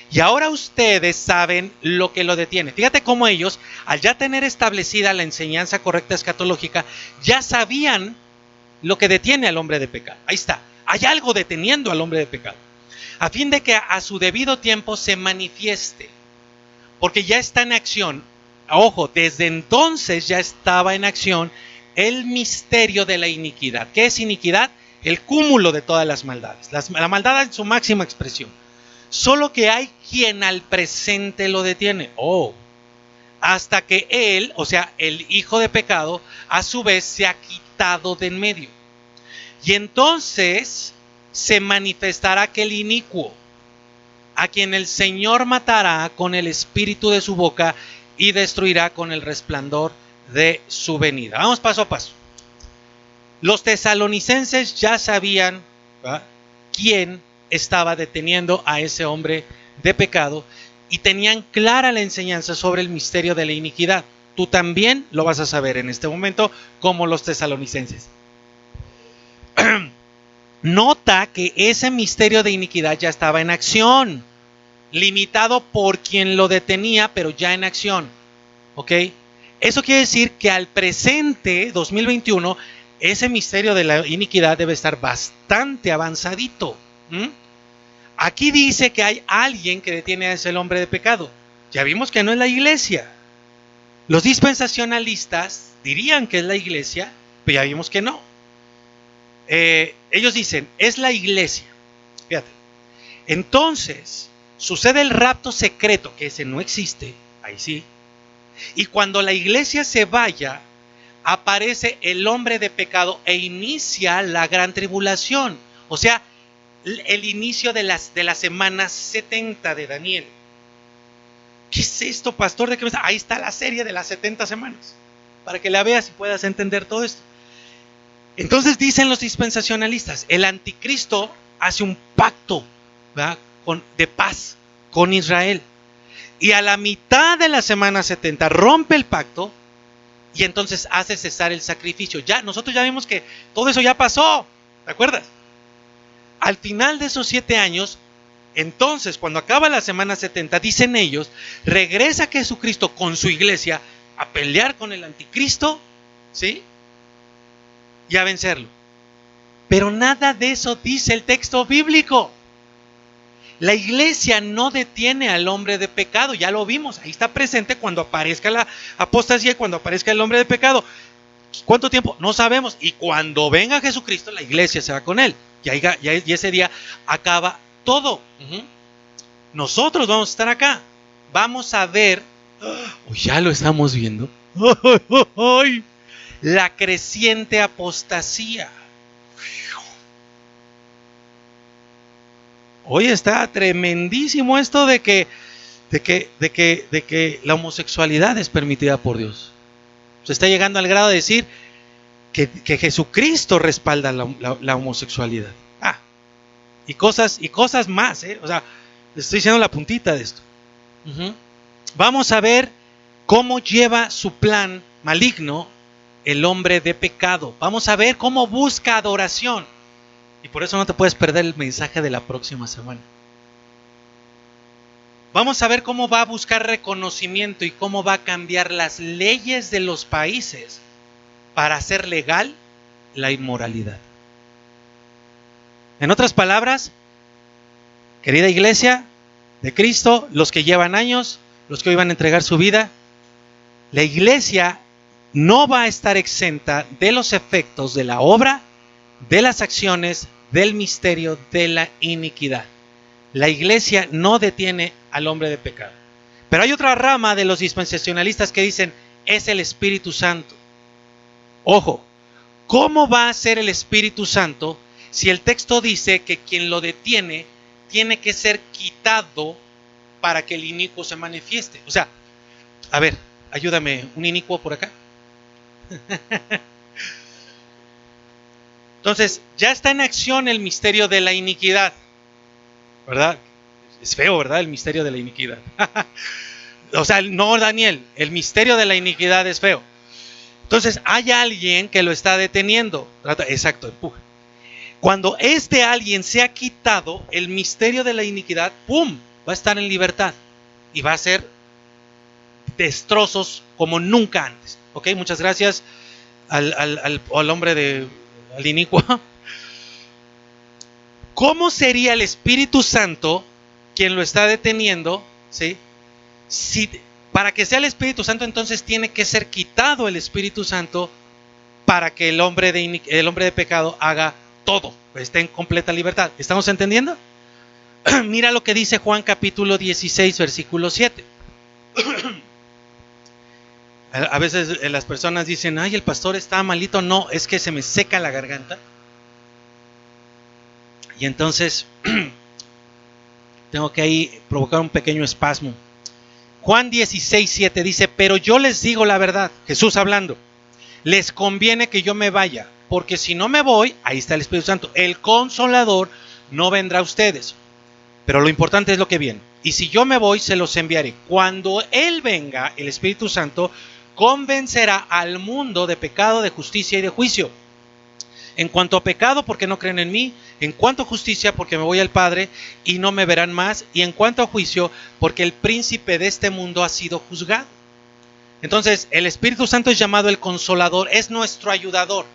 Y ahora ustedes saben lo que lo detiene. Fíjate cómo ellos, al ya tener establecida la enseñanza correcta escatológica, ya sabían lo que detiene al hombre de pecado. Ahí está, hay algo deteniendo al hombre de pecado. A fin de que a su debido tiempo se manifieste. Porque ya está en acción, ojo, desde entonces ya estaba en acción el misterio de la iniquidad. ¿Qué es iniquidad? El cúmulo de todas las maldades, la maldad en su máxima expresión. Solo que hay quien al presente lo detiene. Hasta que él, o sea, el hijo de pecado, a su vez se ha quitado de en medio. Y entonces se manifestará aquel inicuo, a quien el Señor matará con el espíritu de su boca y destruirá con el resplandor de su venida. Vamos paso a paso. Los tesalonicenses ya sabían, ¿verdad?, quién estaba deteniendo a ese hombre de pecado y tenían clara la enseñanza sobre el misterio de la iniquidad. Tú también lo vas a saber en este momento, como los tesalonicenses. Nota que ese misterio de iniquidad ya estaba en acción, limitado por quien lo detenía, pero ya en acción. ¿Ok? Eso quiere decir que al presente, 2021, ese misterio de la iniquidad debe estar bastante avanzadito. Aquí dice que hay alguien que detiene a ese hombre de pecado. Ya vimos que no es la iglesia. Los dispensacionalistas dirían que es la iglesia, pero ya vimos que no. Ellos dicen, es la iglesia. Fíjate. Entonces, sucede el rapto secreto, que ese no existe, ahí sí. Y cuando la iglesia se vaya, aparece el hombre de pecado e inicia la gran tribulación. O sea, el inicio de la semana 70 de Daniel. ¿Qué es esto, pastor? ¿De qué me está? Ahí está la serie de las 70 semanas, para que la veas y puedas entender todo esto. Entonces dicen los dispensacionalistas, el anticristo hace un pacto, ¿verdad?, de paz con Israel. Y a la mitad de la semana 70 rompe el pacto y entonces hace cesar el sacrificio. Nosotros ya vimos que todo eso ya pasó, ¿te acuerdas? Al final de esos 7 años, entonces cuando acaba la semana 70, dicen ellos, regresa Jesucristo con su iglesia a pelear con el anticristo, ¿sí?, y a vencerlo. Pero nada de eso dice el texto bíblico. La iglesia no detiene al hombre de pecado, ya lo vimos, ahí está presente cuando aparezca la apostasía y cuando aparezca el hombre de pecado. ¿Cuánto tiempo? No sabemos. Y cuando venga Jesucristo, la iglesia se va con él. Y ese día acaba todo. Nosotros vamos a estar acá. Vamos a ver, ya lo estamos viendo, la creciente apostasía. Hoy está tremendísimo esto de que la homosexualidad es permitida por Dios. Se está llegando al grado de decir que Jesucristo respalda la homosexualidad. Y cosas más, o sea, les estoy diciendo la puntita de esto. Vamos a ver cómo lleva su plan maligno el hombre de pecado. Vamos a ver cómo busca adoración. Y por eso no te puedes perder el mensaje de la próxima semana. Vamos a ver cómo va a buscar reconocimiento y cómo va a cambiar las leyes de los países para hacer legal la inmoralidad. En otras palabras, querida iglesia de Cristo, los que llevan años, los que hoy van a entregar su vida, La iglesia no va a estar exenta de los efectos de la obra, de las acciones, del misterio, de la iniquidad. La iglesia no detiene al hombre de pecado. Pero hay otra rama de los dispensacionalistas que dicen, es el Espíritu Santo. Ojo, ¿cómo va a ser el Espíritu Santo si el texto dice que quien lo detiene tiene que ser quitado para que el inicuo se manifieste? O sea, a ver, ayúdame, un inicuo por acá. Entonces, ya está en acción el misterio de la iniquidad, ¿verdad? Es feo, ¿verdad? El misterio de la iniquidad. O sea, no, Daniel, el misterio de la iniquidad es feo. Entonces, hay alguien que lo está deteniendo. Exacto, empuja. Cuando este alguien se ha quitado, el misterio de la iniquidad, ¡pum!, va a estar en libertad y va a hacer destrozos como nunca antes. Ok, muchas gracias al hombre al inicuo. ¿Cómo sería el Espíritu Santo quien lo está deteniendo? ¿Sí? Si, para que sea el Espíritu Santo, entonces tiene que ser quitado el Espíritu Santo para que el hombre de pecado haga todo, esté en completa libertad. ¿Estamos entendiendo? Mira lo que dice Juan capítulo 16, versículo 7. A veces las personas dicen, ay, el pastor está malito. No, es que se me seca la garganta. Y entonces tengo que ahí provocar un pequeño espasmo. Juan 16, 7 dice, pero yo les digo la verdad, Jesús hablando, les conviene que yo me vaya, porque si no me voy, ahí está el Espíritu Santo, el Consolador no vendrá a ustedes. Pero lo importante es lo que viene. Y si yo me voy, se los enviaré. Cuando Él venga, el Espíritu Santo convencerá al mundo de pecado, de justicia y de juicio. En cuanto a pecado, porque no creen en mí. En cuanto a justicia, porque me voy al Padre y no me verán más. Y en cuanto a juicio, porque el príncipe de este mundo ha sido juzgado. Entonces, el Espíritu Santo es llamado el Consolador, es nuestro ayudador.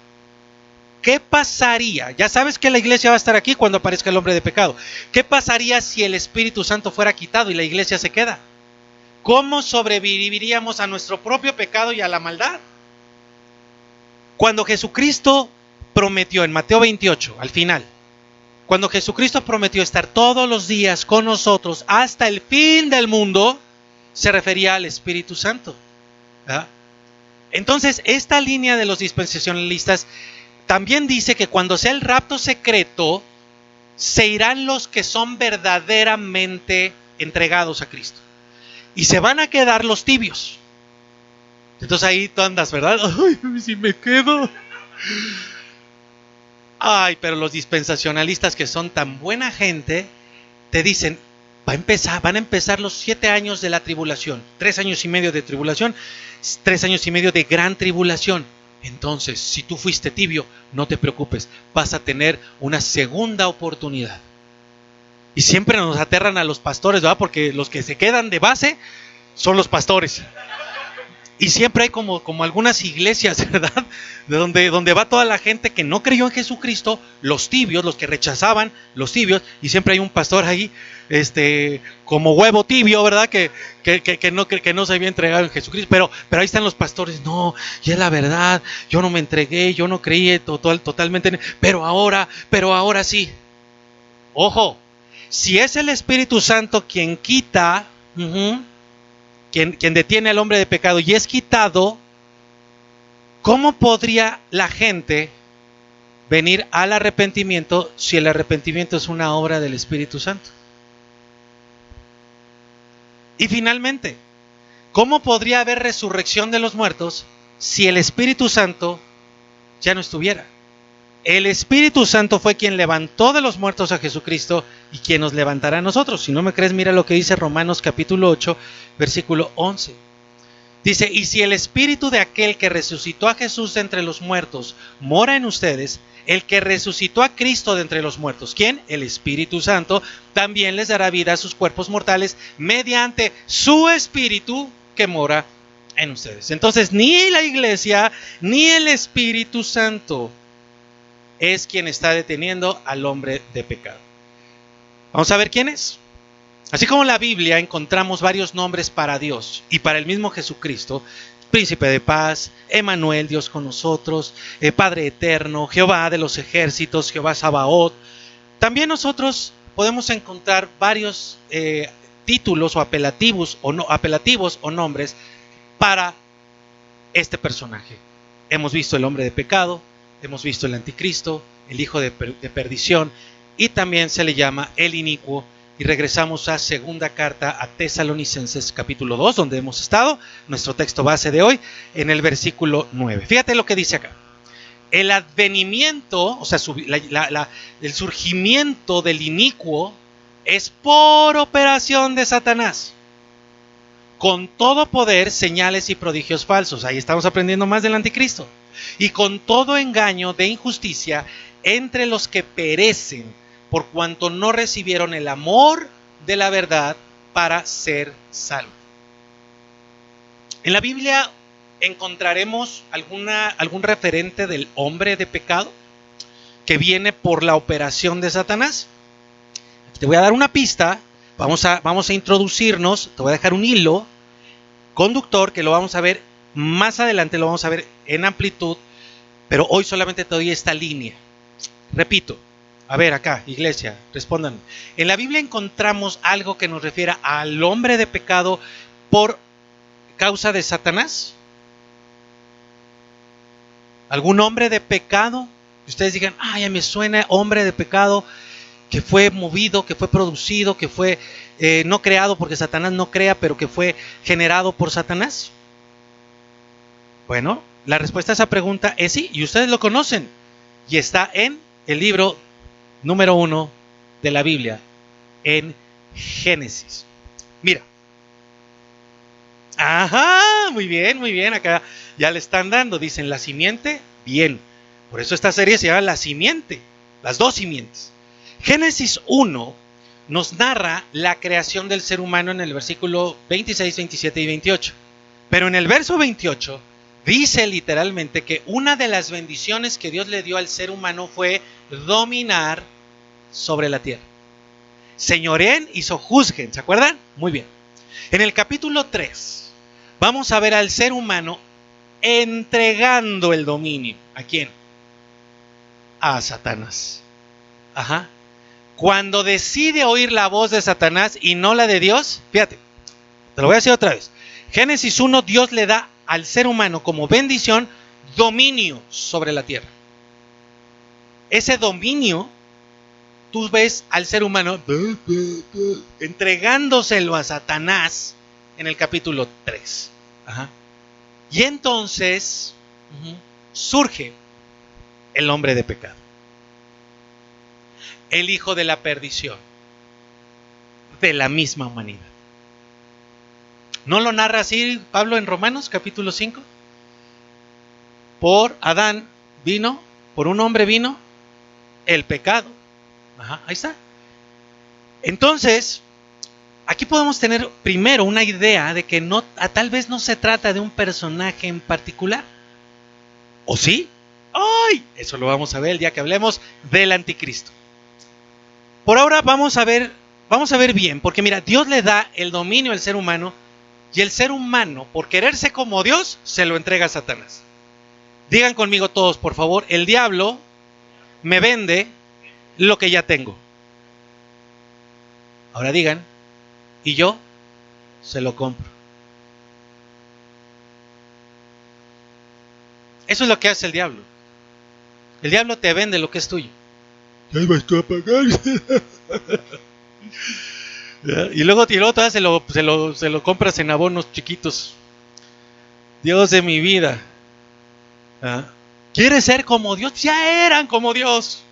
¿Qué pasaría? Ya sabes que la iglesia va a estar aquí cuando aparezca el hombre de pecado. ¿Qué pasaría si el Espíritu Santo fuera quitado y la iglesia se queda? ¿Cómo sobreviviríamos a nuestro propio pecado y a la maldad? Cuando Jesucristo prometió en Mateo 28, al final, cuando Jesucristo prometió estar todos los días con nosotros hasta el fin del mundo, se refería al Espíritu Santo. ¿Verdad? Entonces, esta línea de los dispensacionalistas también dice que cuando sea el rapto secreto, se irán los que son verdaderamente entregados a Cristo. Y se van a quedar los tibios. Entonces ahí tú andas, ¿verdad? Ay, si me quedo. Ay, pero los dispensacionalistas que son tan buena gente, te dicen, van a empezar los 7 años de la tribulación. 3 años y medio de tribulación, 3 años y medio de gran tribulación. Entonces, si tú fuiste tibio, no te preocupes, vas a tener una segunda oportunidad. Y siempre nos aterran a los pastores, ¿verdad? Porque los que se quedan de base son los pastores. Y siempre hay como algunas iglesias, ¿verdad? Donde va toda la gente que no creyó en Jesucristo, los tibios, los que rechazaban, los tibios, y siempre hay un pastor ahí, como huevo tibio, ¿verdad? Que no se había entregado en Jesucristo, pero ahí están los pastores, no, y es la verdad, yo no me entregué, yo no creí totalmente, pero ahora sí. Ojo, si es el Espíritu Santo quien quita, quien detiene al hombre de pecado y es quitado, ¿cómo podría la gente venir al arrepentimiento si el arrepentimiento es una obra del Espíritu Santo? Y finalmente, ¿cómo podría haber resurrección de los muertos si el Espíritu Santo ya no estuviera? El Espíritu Santo fue quien levantó de los muertos a Jesucristo y quien nos levantará a nosotros. Si no me crees, mira lo que dice Romanos capítulo 8, versículo 11. Dice, y si el Espíritu de aquel que resucitó a Jesús de entre los muertos mora en ustedes, el que resucitó a Cristo de entre los muertos, ¿quién? El Espíritu Santo, también les dará vida a sus cuerpos mortales mediante su Espíritu que mora en ustedes. Entonces, ni la iglesia ni el Espíritu Santo es quien está deteniendo al hombre de pecado. Vamos a ver quién es. Así como en la Biblia encontramos varios nombres para Dios y para el mismo Jesucristo, Príncipe de paz, Emmanuel, Dios con nosotros, Padre eterno, Jehová de los ejércitos, Jehová Sabaoth. También nosotros podemos encontrar varios títulos o apelativos o nombres para este personaje. Hemos visto el hombre de pecado, hemos visto el anticristo, el hijo de perdición, y también se le llama el inicuo. Y regresamos a segunda carta a Tesalonicenses capítulo 2, donde hemos estado, nuestro texto base de hoy, en el versículo 9. Fíjate lo que dice acá. El advenimiento, o sea, el surgimiento del inicuo es por operación de Satanás, con todo poder, señales y prodigios falsos. Ahí estamos aprendiendo más del anticristo. Y con todo engaño de injusticia entre los que perecen, por cuanto no recibieron el amor de la verdad para ser salvos. En la Biblia encontraremos algún referente del hombre de pecado que viene por la operación de Satanás. Te voy a dar una pista, vamos a introducirnos, te voy a dejar un hilo conductor que lo vamos a ver más adelante, lo vamos a ver en amplitud, pero hoy solamente te doy esta línea. Repito, a ver acá, iglesia, respondan. En la Biblia encontramos algo que nos refiere al hombre de pecado por causa de Satanás. ¿Algún hombre de pecado? Ustedes digan, ay, me suena hombre de pecado que fue movido, que fue producido, que fue no creado porque Satanás no crea, pero que fue generado por Satanás. Bueno, la respuesta a esa pregunta es sí, y ustedes lo conocen. Y está en el libro número 1 de la Biblia, en Génesis. Mira. Ajá, muy bien, acá ya le están dando, dicen la simiente, bien. Por eso esta serie se llama La Simiente, las dos simientes. Génesis 1 nos narra la creación del ser humano en el versículo 26, 27 y 28. Pero en el verso 28 dice literalmente que una de las bendiciones que Dios le dio al ser humano fue dominar sobre la tierra. Señoreen y sojuzguen, ¿se acuerdan? Muy bien. En el capítulo 3 vamos a ver al ser humano entregando el dominio. ¿A quién? A Satanás. Ajá. Cuando decide oír la voz de Satanás y no la de Dios, fíjate, te lo voy a decir otra vez. Génesis 1, Dios le da al ser humano como bendición dominio sobre la tierra. Ese dominio, tú ves al ser humano entregándoselo a Satanás en el capítulo 3. Ajá. Y entonces surge el hombre de pecado, el hijo de la perdición, de la misma humanidad. ¿No lo narra así Pablo en Romanos capítulo 5? Por Adán vino, por un hombre vino el pecado. Ajá, ahí está. Entonces, aquí podemos tener primero una idea de que tal vez no se trata de un personaje en particular. ¿O sí? ¡Ay! Eso lo vamos a ver el día que hablemos del anticristo. Por ahora vamos a ver bien, porque mira, Dios le da el dominio al ser humano, y el ser humano, por quererse como Dios, se lo entrega a Satanás. Digan conmigo todos, por favor, el diablo me vende lo que ya tengo. Ahora digan, y yo se lo compro. Eso es lo que hace el diablo. El diablo te vende lo que es tuyo. Ya vas tú a pagar. Y luego todavía se lo compras en abonos chiquitos. Dios de mi vida. ¿Quieres ser como Dios? Ya eran como Dios.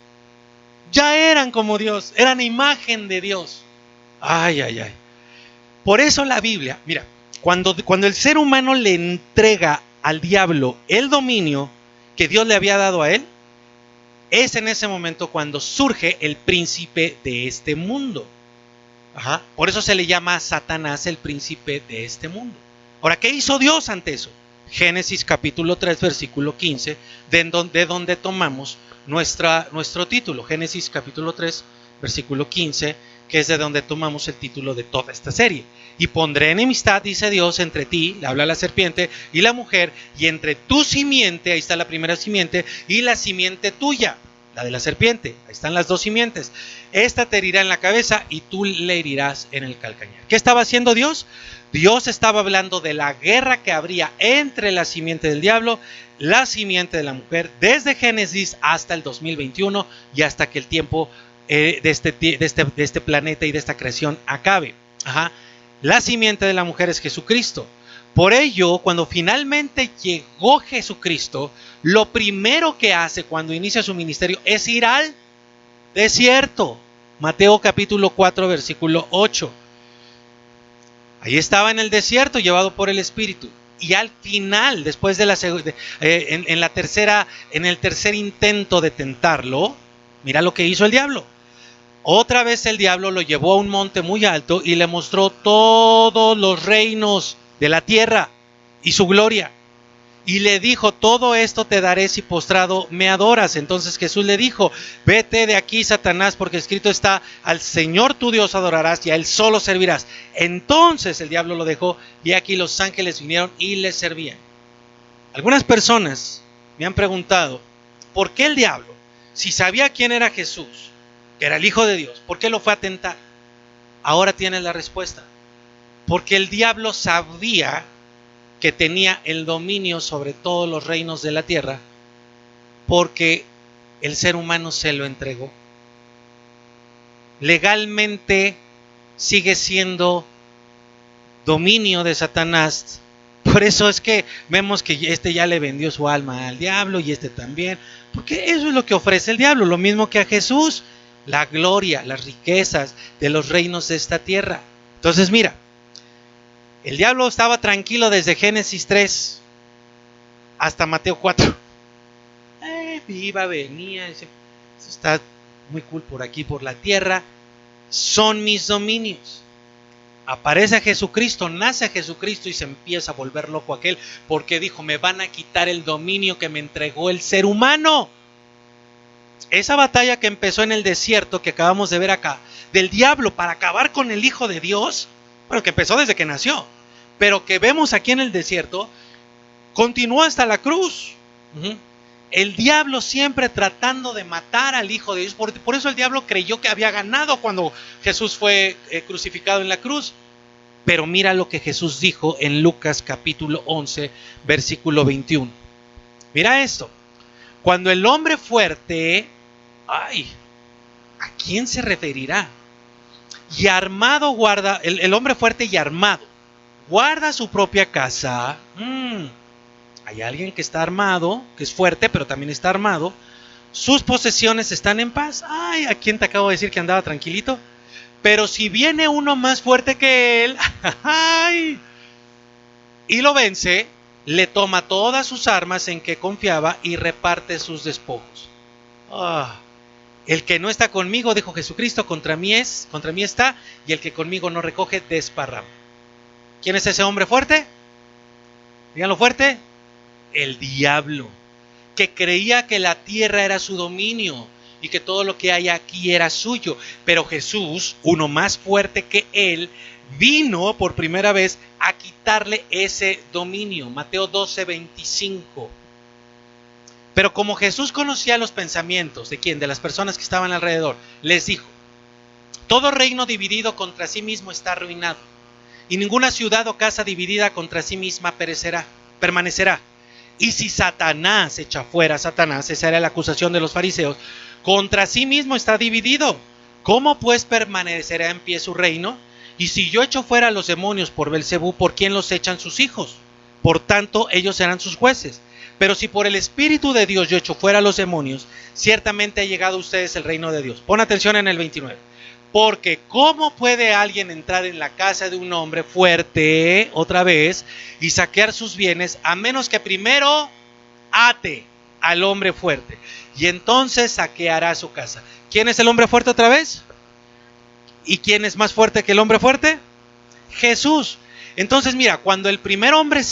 Eran imagen de Dios. Ay. Por eso la Biblia, mira, cuando el ser humano le entrega al diablo el dominio que Dios le había dado a él, es en ese momento cuando surge el príncipe de este mundo. Ajá. Por eso se le llama a Satanás el príncipe de este mundo. Ahora, ¿qué hizo Dios ante eso? Génesis capítulo 3, versículo 15, de donde tomamos nuestro título. Génesis capítulo 3, versículo 15, que es de donde tomamos el título de toda esta serie. Y pondré enemistad, dice Dios, entre ti, le habla la serpiente, y la mujer, y entre tu simiente, ahí está la primera simiente, y la simiente tuya, la de la serpiente, ahí están las dos simientes. Esta te herirá en la cabeza y tú le herirás en el calcañar. ¿Qué estaba haciendo Dios? Dios estaba hablando de la guerra que habría entre la simiente del diablo, la simiente de la mujer, desde Génesis hasta el 2021 y hasta que el tiempo de este planeta y de esta creación acabe. La simiente de la mujer es Jesucristo. Por ello, cuando finalmente llegó Jesucristo, lo primero que hace cuando inicia su ministerio es ir al desierto. Mateo capítulo 4, versículo 8. Ahí estaba en el desierto, llevado por el Espíritu. Y al final, después de en el tercer intento de tentarlo, mira lo que hizo el diablo. Otra vez el diablo lo llevó a un monte muy alto y le mostró todos los reinos de la tierra y su gloria. Y le dijo: todo esto te daré si postrado me adoras. Entonces Jesús le dijo: vete de aquí, Satanás, porque escrito está: al Señor tu Dios adorarás y a Él solo servirás. Entonces el diablo lo dejó y aquí los ángeles vinieron y le servían. Algunas personas me han preguntado: ¿por qué el diablo, si sabía quién era Jesús, que era el Hijo de Dios, por qué lo fue a tentar? Ahora tienes la respuesta. Porque el diablo sabía que tenía el dominio sobre todos los reinos de la tierra, porque el ser humano se lo entregó. Legalmente sigue siendo dominio de Satanás. Por eso es que vemos que este ya le vendió su alma al diablo y este también, porque eso es lo que ofrece el diablo, lo mismo que a Jesús: la gloria, las riquezas de los reinos de esta tierra. Entonces mira, el diablo estaba tranquilo desde Génesis 3 hasta Mateo 4. Viva, venía, eso está muy cool por aquí, por la tierra. Son mis dominios. Aparece a Jesucristo, nace a Jesucristo y se empieza a volver loco aquel, porque dijo: me van a quitar el dominio que me entregó el ser humano. Esa batalla que empezó en el desierto, que acabamos de ver acá, del diablo para acabar con el Hijo de Dios, bueno, que empezó desde que nació, pero que vemos aquí en el desierto, continuó hasta la cruz. El diablo siempre tratando de matar al Hijo de Dios. Por eso el diablo creyó que había ganado cuando Jesús fue crucificado en la cruz. Pero mira lo que Jesús dijo en Lucas capítulo 11, versículo 21. Mira esto: cuando el hombre fuerte, ¿a quién se referirá? Y armado guarda, el hombre fuerte y armado, guarda su propia casa. Hay alguien que está armado, que es fuerte, pero también está armado. Sus posesiones están en paz. ¿A quién te acabo de decir que andaba tranquilito? Pero si viene uno más fuerte que él, y lo vence, le toma todas sus armas en que confiaba y reparte sus despojos. El que no está conmigo, dijo Jesucristo, contra mí está, y el que conmigo no recoge, desparrama. ¿Quién es ese hombre fuerte? Díganlo fuerte. El diablo, que creía que la tierra era su dominio y que todo lo que hay aquí era suyo. Pero Jesús, uno más fuerte que él, vino por primera vez a quitarle ese dominio. Mateo 12, 25. Pero como Jesús conocía los pensamientos, ¿de quién? De las personas que estaban alrededor, les dijo: todo reino dividido contra sí mismo está arruinado, y ninguna ciudad o casa dividida contra sí misma permanecerá. Y si Satanás echa fuera a Satanás, esa era la acusación de los fariseos, contra sí mismo está dividido. ¿Cómo pues permanecerá en pie su reino? Y si yo echo fuera a los demonios por Belcebú, ¿por quién los echan sus hijos? Por tanto, ellos serán sus jueces. Pero si por el Espíritu de Dios yo echo fuera a los demonios, ciertamente ha llegado a ustedes el reino de Dios. Pon atención en el 29. Porque ¿cómo puede alguien entrar en la casa de un hombre fuerte, otra vez, y saquear sus bienes, a menos que primero ate al hombre fuerte? Y entonces saqueará su casa. ¿Quién es el hombre fuerte otra vez? ¿Y quién es más fuerte que el hombre fuerte? Jesús. Entonces mira, cuando el primer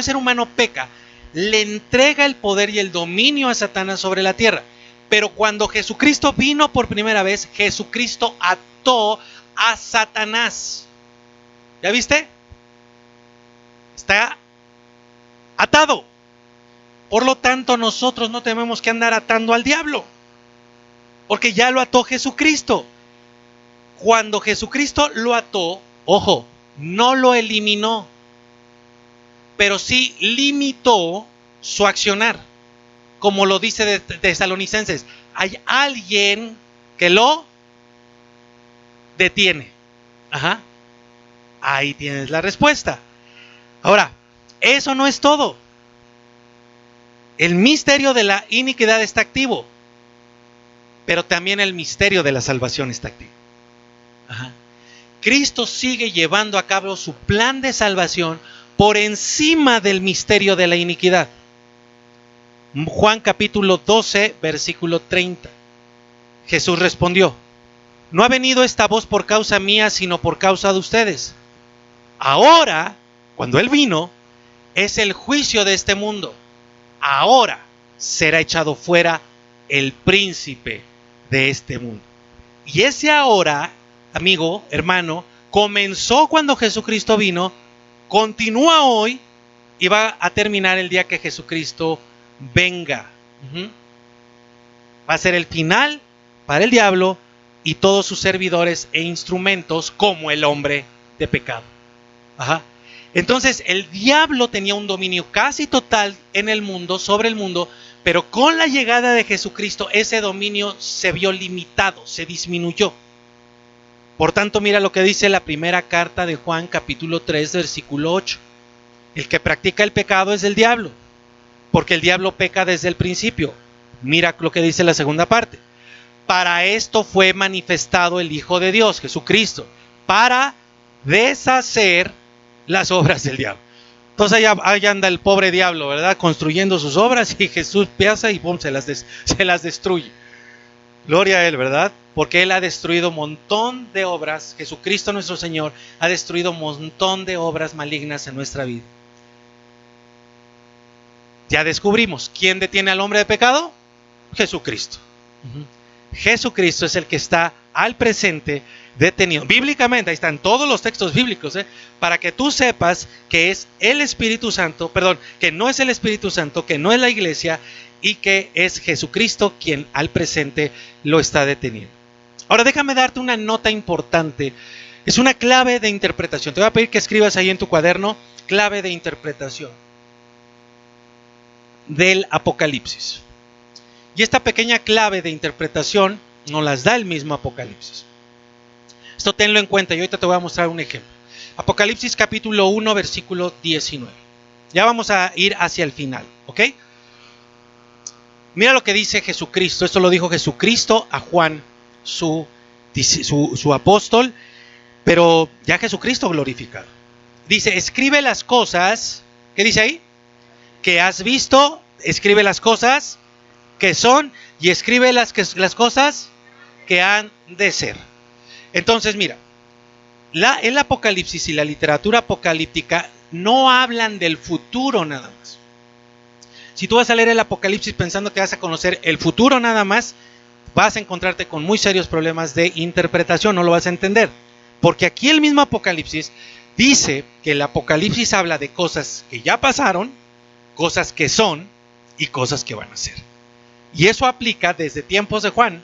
ser humano peca, le entrega el poder y el dominio a Satanás sobre la tierra. Pero cuando Jesucristo vino por primera vez, Jesucristo ató a Satanás. ¿Ya viste? Está atado. Por lo tanto, nosotros no tenemos que andar atando al diablo, porque ya lo ató Jesucristo. Cuando Jesucristo lo ató, ojo, no lo eliminó, pero sí limitó su accionar, como lo dice de Tesalonicenses. Hay alguien que lo detiene. Ajá. Ahí tienes la respuesta. Ahora, eso no es todo. El misterio de la iniquidad está activo, pero también el misterio de la salvación está activo. Ajá. Cristo sigue llevando a cabo su plan de salvación por encima del misterio de la iniquidad. Juan capítulo 12, versículo 30. Jesús respondió: no ha venido esta voz por causa mía, sino por causa de ustedes. Ahora, cuando Él vino, es el juicio de este mundo. Ahora será echado fuera el príncipe de este mundo. Y ese ahora, amigo, hermano, comenzó cuando Jesucristo vino, continúa hoy y va a terminar el día que Jesucristo venga. Va a ser el final para el diablo y todos sus servidores e instrumentos, como el hombre de pecado. Ajá. Entonces el diablo tenía un dominio casi total en el mundo, sobre el mundo, pero con la llegada de Jesucristo ese dominio se vio limitado, se disminuyó. Por tanto, mira lo que dice la primera carta de Juan, capítulo 3, versículo 8. El que practica el pecado es el diablo, porque el diablo peca desde el principio. Mira lo que dice la segunda parte. Para esto fue manifestado el Hijo de Dios, Jesucristo, para deshacer las obras del diablo. Entonces allá anda el pobre diablo, ¿verdad? Construyendo sus obras, y Jesús pasa y ¡pum!, se las destruye. Gloria a Él, ¿verdad? Porque Él ha destruido un montón de obras. Jesucristo nuestro Señor ha destruido un montón de obras malignas en nuestra vida. Ya descubrimos, ¿quién detiene al hombre de pecado? Jesucristo. Jesucristo es el que está al presente detenido. Bíblicamente, ahí están todos los textos bíblicos, para que tú sepas que es el Espíritu Santo, que no es el Espíritu Santo, que no es la iglesia, y que es Jesucristo quien al presente lo está deteniendo. Ahora déjame darte una nota importante. Es una clave de interpretación. Te voy a pedir que escribas ahí en tu cuaderno: clave de interpretación del Apocalipsis. Y esta pequeña clave de interpretación nos las da el mismo Apocalipsis. Esto tenlo en cuenta y ahorita te voy a mostrar un ejemplo. Apocalipsis capítulo 1, versículo 19. Ya vamos a ir hacia el final, ¿ok? Mira lo que dice Jesucristo. Esto lo dijo Jesucristo a Juan, su apóstol, pero ya Jesucristo glorificado. Dice: escribe las cosas, ¿qué dice ahí? Que has visto, escribe las cosas que son, y escribe las cosas que han de ser. Entonces mira, el Apocalipsis y la literatura apocalíptica no hablan del futuro nada más. Si tú vas a leer el Apocalipsis pensando que vas a conocer el futuro nada más, vas a encontrarte con muy serios problemas de interpretación, no lo vas a entender. Porque aquí el mismo Apocalipsis dice que el Apocalipsis habla de cosas que ya pasaron, cosas que son y cosas que van a ser. Y eso aplica desde tiempos de Juan,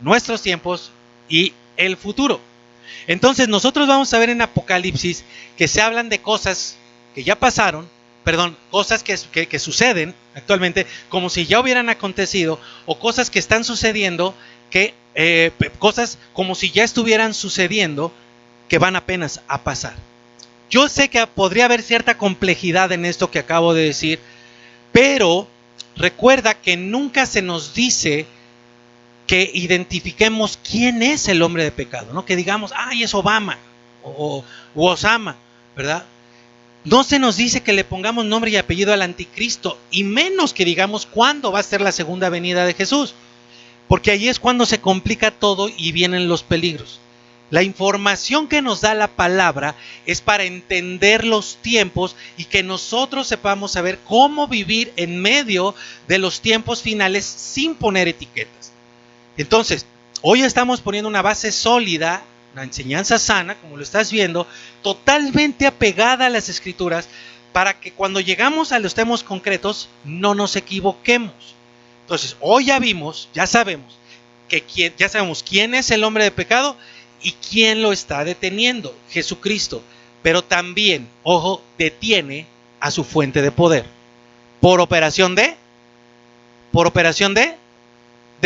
nuestros tiempos y el futuro. Entonces nosotros vamos a ver en Apocalipsis que se hablan de cosas que ya pasaron, cosas que suceden actualmente como si ya hubieran acontecido, o cosas que están sucediendo, cosas como si ya estuvieran sucediendo, que van apenas a pasar. Yo sé que podría haber cierta complejidad en esto que acabo de decir, pero recuerda que nunca se nos dice que identifiquemos quién es el hombre de pecado, ¿no? Que digamos, es Obama o Osama, ¿verdad? No se nos dice que le pongamos nombre y apellido al anticristo, y menos que digamos cuándo va a ser la segunda venida de Jesús, porque ahí es cuando se complica todo y vienen los peligros. La información que nos da la palabra es para entender los tiempos y que nosotros sepamos saber cómo vivir en medio de los tiempos finales sin poner etiquetas. Entonces, hoy estamos poniendo una base sólida, una enseñanza sana, como lo estás viendo, totalmente apegada a las Escrituras, para que cuando llegamos a los temas concretos no nos equivoquemos. Entonces, hoy ya sabemos quién es el hombre de pecado y quién lo está deteniendo, Jesucristo. Pero también, ojo, detiene a su fuente de poder. ¿Por operación de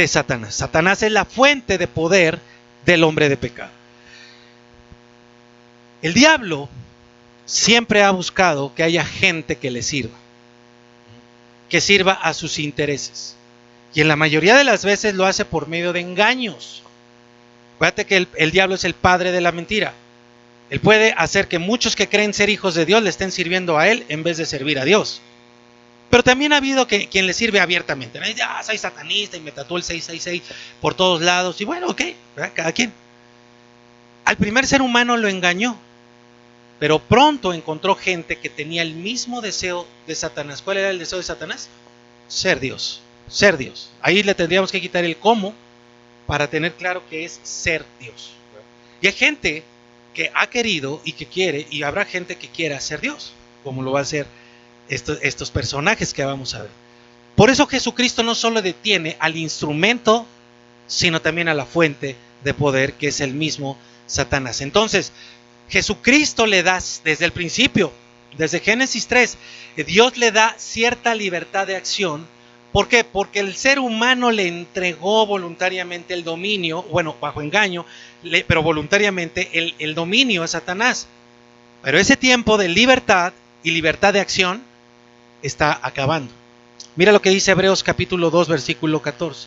Satanás. Satanás es la fuente de poder del hombre de pecado. El diablo siempre ha buscado que haya gente que le sirva, que sirva a sus intereses. Y en la mayoría de las veces lo hace por medio de engaños. Fíjate que el diablo es el padre de la mentira. Él puede hacer que muchos que creen ser hijos de Dios le estén sirviendo a él en vez de servir a Dios. Pero también ha habido quien le sirve abiertamente. Ya soy satanista y me tatuó el 666 por todos lados. Y bueno, ok, ¿verdad? Cada quien. Al primer ser humano lo engañó, pero pronto encontró gente que tenía el mismo deseo de Satanás. ¿Cuál era el deseo de Satanás? Ser Dios. Ser Dios. Ahí le tendríamos que quitar el cómo para tener claro que es ser Dios. Y hay gente que ha querido y que quiere, y habrá gente que quiera ser Dios, como lo va a hacer estos personajes que vamos a ver. Por eso Jesucristo no solo detiene al instrumento, sino también a la fuente de poder, que es el mismo Satanás. Entonces, Jesucristo le da desde el principio, desde Génesis 3, Dios le da cierta libertad de acción. ¿Por qué? Porque el ser humano le entregó voluntariamente el dominio, bueno, bajo engaño, pero voluntariamente el dominio a Satanás. Pero ese tiempo de libertad y libertad de acción está acabando. Mira lo que dice Hebreos capítulo 2, versículo 14.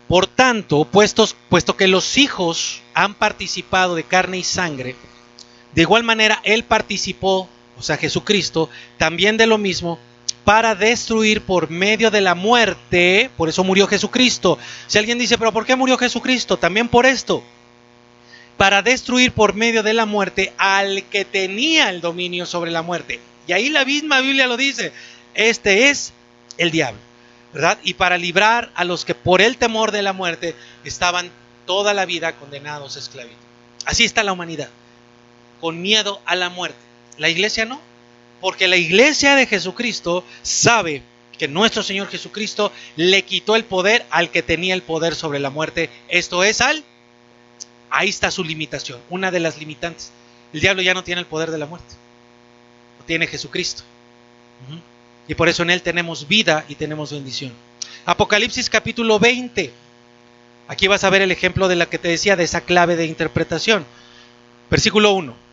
Por tanto, puesto que los hijos han participado de carne y sangre, de igual manera Él participó, o sea Jesucristo, también de lo mismo, para destruir por medio de la muerte. Por eso murió Jesucristo. Si alguien dice, pero ¿por qué murió Jesucristo? También por esto. Para destruir por medio de la muerte al que tenía el dominio sobre la muerte. Y ahí la misma Biblia lo dice. Este es el diablo, ¿verdad? Y para librar a los que por el temor de la muerte estaban toda la vida condenados a esclavitud. Así está la humanidad, con miedo a la muerte. La iglesia no. Porque la iglesia de Jesucristo sabe que nuestro Señor Jesucristo le quitó el poder al que tenía el poder sobre la muerte. Esto es ahí está su limitación, una de las limitantes. El diablo ya no tiene el poder de la muerte. Lo tiene Jesucristo. Y por eso en Él tenemos vida y tenemos bendición. Apocalipsis capítulo 20. Aquí vas a ver el ejemplo de la que te decía, de esa clave de interpretación. Versículo 1.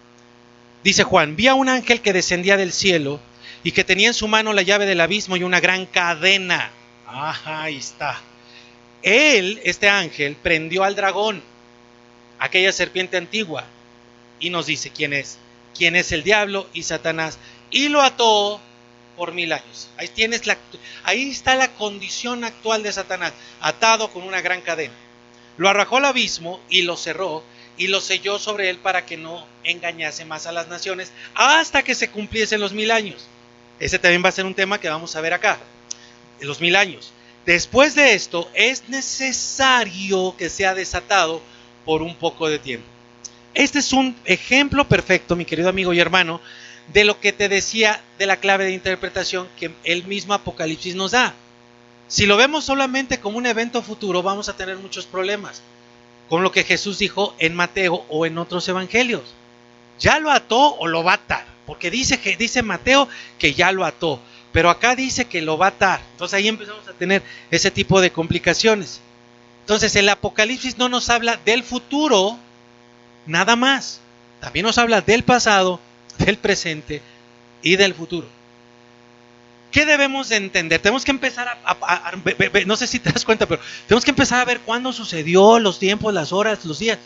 Dice Juan, vi a un ángel que descendía del cielo y que tenía en su mano la llave del abismo y una gran cadena. Ajá, ahí está. Él, este ángel, prendió al dragón, aquella serpiente antigua, y nos dice quién es. Quién es el diablo y Satanás. Y lo ató por 1000 años. Ahí está la condición actual de Satanás, atado con una gran cadena. Lo arrojó al abismo y lo cerró, y lo selló sobre él para que no engañase más a las naciones hasta que se cumpliesen los 1000 años. Ese también va a ser un tema que vamos a ver acá, los 1000 años. Después de esto es necesario que sea desatado por un poco de tiempo. Este es un ejemplo perfecto, mi querido amigo y hermano, de lo que te decía de la clave de interpretación que el mismo Apocalipsis nos da. Si lo vemos solamente como un evento futuro, vamos a tener muchos problemas con lo que Jesús dijo en Mateo o en otros evangelios. Ya lo ató o lo va a atar, porque dice Mateo que ya lo ató, pero acá dice que lo va a atar. Entonces ahí empezamos a tener ese tipo de complicaciones. Entonces el Apocalipsis no nos habla del futuro nada más, también nos habla del pasado, del presente y del futuro. ¿Qué debemos de entender? Tenemos que empezar no sé si te das cuenta, pero tenemos que empezar a ver cuándo sucedió, los tiempos, las horas, los días.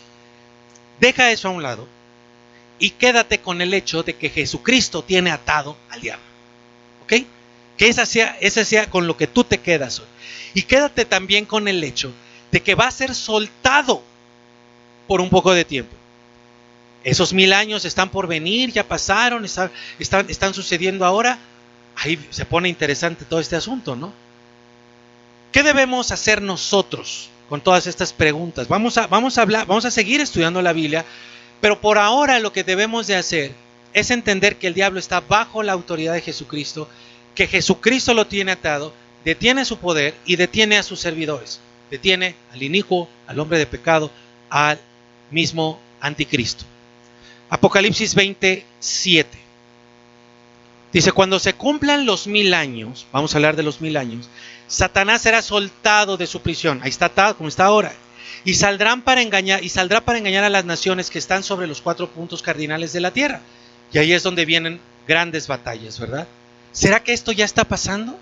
Deja eso a un lado y quédate con el hecho de que Jesucristo tiene atado al diablo. ¿Ok? Que esa sea con lo que tú te quedas hoy. Y quédate también con el hecho de que va a ser soltado por un poco de tiempo. Esos 1000 años están por venir, ya pasaron, están sucediendo ahora. Ahí se pone interesante todo este asunto, ¿no? ¿Qué debemos hacer nosotros con todas estas preguntas? Vamos a seguir estudiando la Biblia, pero por ahora lo que debemos de hacer es entender que el diablo está bajo la autoridad de Jesucristo, que Jesucristo lo tiene atado, detiene su poder y detiene a sus servidores. Detiene al inicuo, al hombre de pecado, al mismo anticristo. Apocalipsis 27. Dice, cuando se cumplan los 1000 años, vamos a hablar de los 1000 años, Satanás será soltado de su prisión. Ahí está atado, como está ahora. Y saldrá para engañar a las naciones que están sobre los 4 puntos cardinales de la tierra. Y ahí es donde vienen grandes batallas, ¿verdad? ¿Será que esto ya está pasando?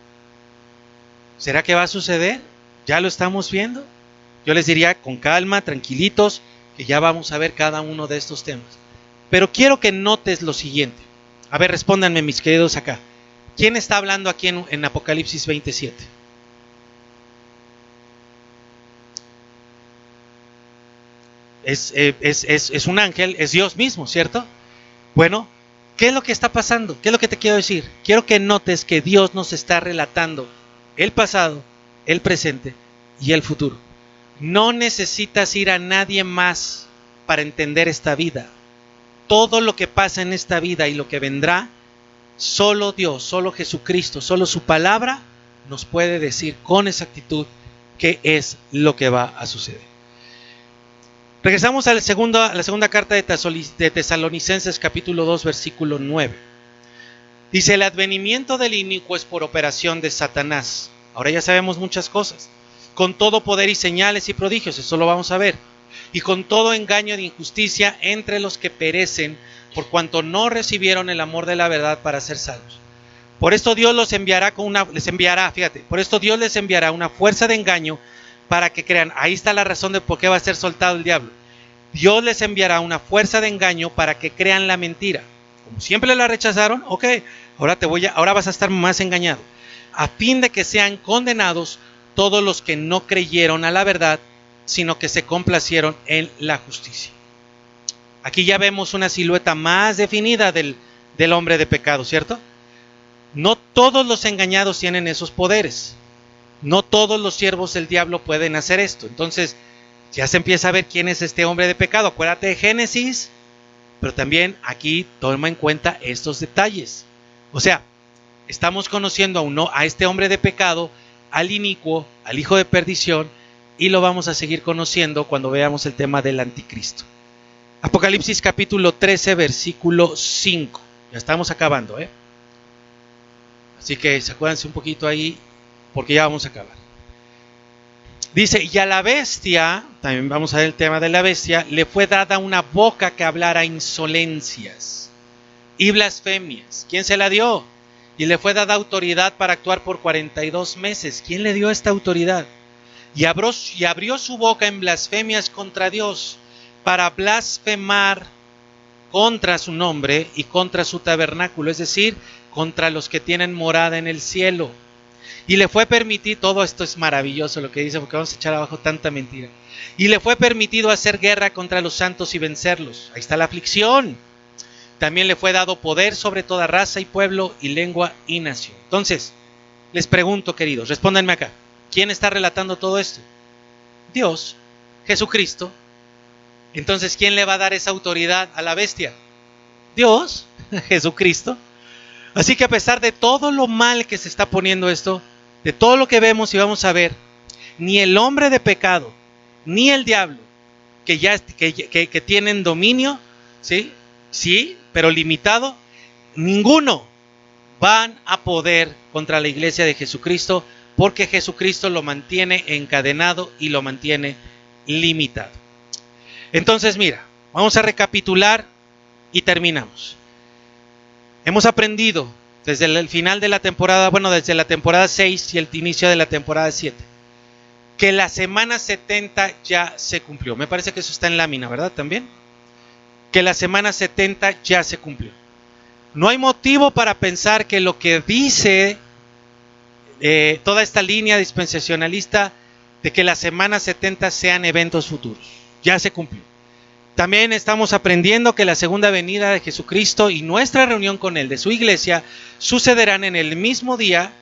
¿Será que va a suceder? ¿Ya lo estamos viendo? Yo les diría con calma, tranquilitos, que ya vamos a ver cada uno de estos temas. Pero quiero que notes lo siguiente. A ver, respóndanme mis queridos acá. ¿Quién está hablando aquí en Apocalipsis 27? Es un ángel, es Dios mismo, ¿cierto? Bueno, ¿qué es lo que está pasando? ¿Qué es lo que te quiero decir? Quiero que notes que Dios nos está relatando el pasado, el presente y el futuro. No necesitas ir a nadie más para entender esta vida. Todo lo que pasa en esta vida y lo que vendrá, solo Dios, solo Jesucristo, solo su palabra nos puede decir con exactitud qué es lo que va a suceder. Regresamos a la segunda carta de Tesalonicenses capítulo 2 versículo 9. Dice, el advenimiento del inicuo es por operación de Satanás. Ahora ya sabemos muchas cosas. Con todo poder y señales y prodigios, eso lo vamos a ver. Y con todo engaño de injusticia entre los que perecen, por cuanto no recibieron el amor de la verdad para ser salvos. Por esto Dios les enviará una fuerza de engaño para que crean. Ahí está la razón de por qué va a ser soltado el diablo. Dios les enviará una fuerza de engaño para que crean la mentira. Como siempre la rechazaron, ok, ahora vas a estar más engañado. A fin de que sean condenados todos los que no creyeron a la verdad, sino que se complacieron en la justicia. Aquí ya vemos una silueta más definida del hombre de pecado, ¿cierto? No todos los engañados tienen esos poderes. No todos los siervos del diablo pueden hacer esto. Entonces, ya se empieza a ver quién es este hombre de pecado. Acuérdate de Génesis, pero también aquí toma en cuenta estos detalles. O sea, estamos conociendo a este hombre de pecado, al inicuo, al hijo de perdición, y lo vamos a seguir conociendo cuando veamos el tema del anticristo. Apocalipsis capítulo 13, versículo 5. Ya estamos acabando, Así que acuérdense un poquito ahí, porque ya vamos a acabar. Dice, y a la bestia, también vamos a ver el tema de la bestia, le fue dada una boca que hablara insolencias y blasfemias. ¿Quién se la dio? Y le fue dada autoridad para actuar por 42 meses. ¿Quién le dio esta autoridad? Y abrió su boca en blasfemias contra Dios, para blasfemar contra su nombre y contra su tabernáculo, es decir, contra los que tienen morada en el cielo. Y le fue permitido, todo esto es maravilloso lo que dice, porque vamos a echar abajo tanta mentira. Y le fue permitido hacer guerra contra los santos y vencerlos. Ahí está la aflicción. También le fue dado poder sobre toda raza y pueblo y lengua y nación. Entonces, les pregunto, queridos, respóndanme acá. ¿Quién está relatando todo esto? Dios, Jesucristo. Entonces, ¿quién le va a dar esa autoridad a la bestia? Dios, Jesucristo. Así que a pesar de todo lo mal que se está poniendo esto, de todo lo que vemos y vamos a ver, ni el hombre de pecado, ni el diablo, que tienen dominio, sí, pero limitado, ninguno van a poder contra la iglesia de Jesucristo, porque Jesucristo lo mantiene encadenado y lo mantiene limitado. Entonces, mira, vamos a recapitular y terminamos. Hemos aprendido desde el final de la temporada, desde la temporada 6 y el inicio de la temporada 7, que la semana 70 ya se cumplió. Me parece que eso está en lámina, ¿verdad? También. Que la semana 70 ya se cumplió. No hay motivo para pensar que lo que dice toda esta línea dispensacionalista de que la semana 70 sean eventos futuros. Ya se cumplió. También estamos aprendiendo que la segunda venida de Jesucristo y nuestra reunión con Él, de su iglesia, sucederán en el mismo día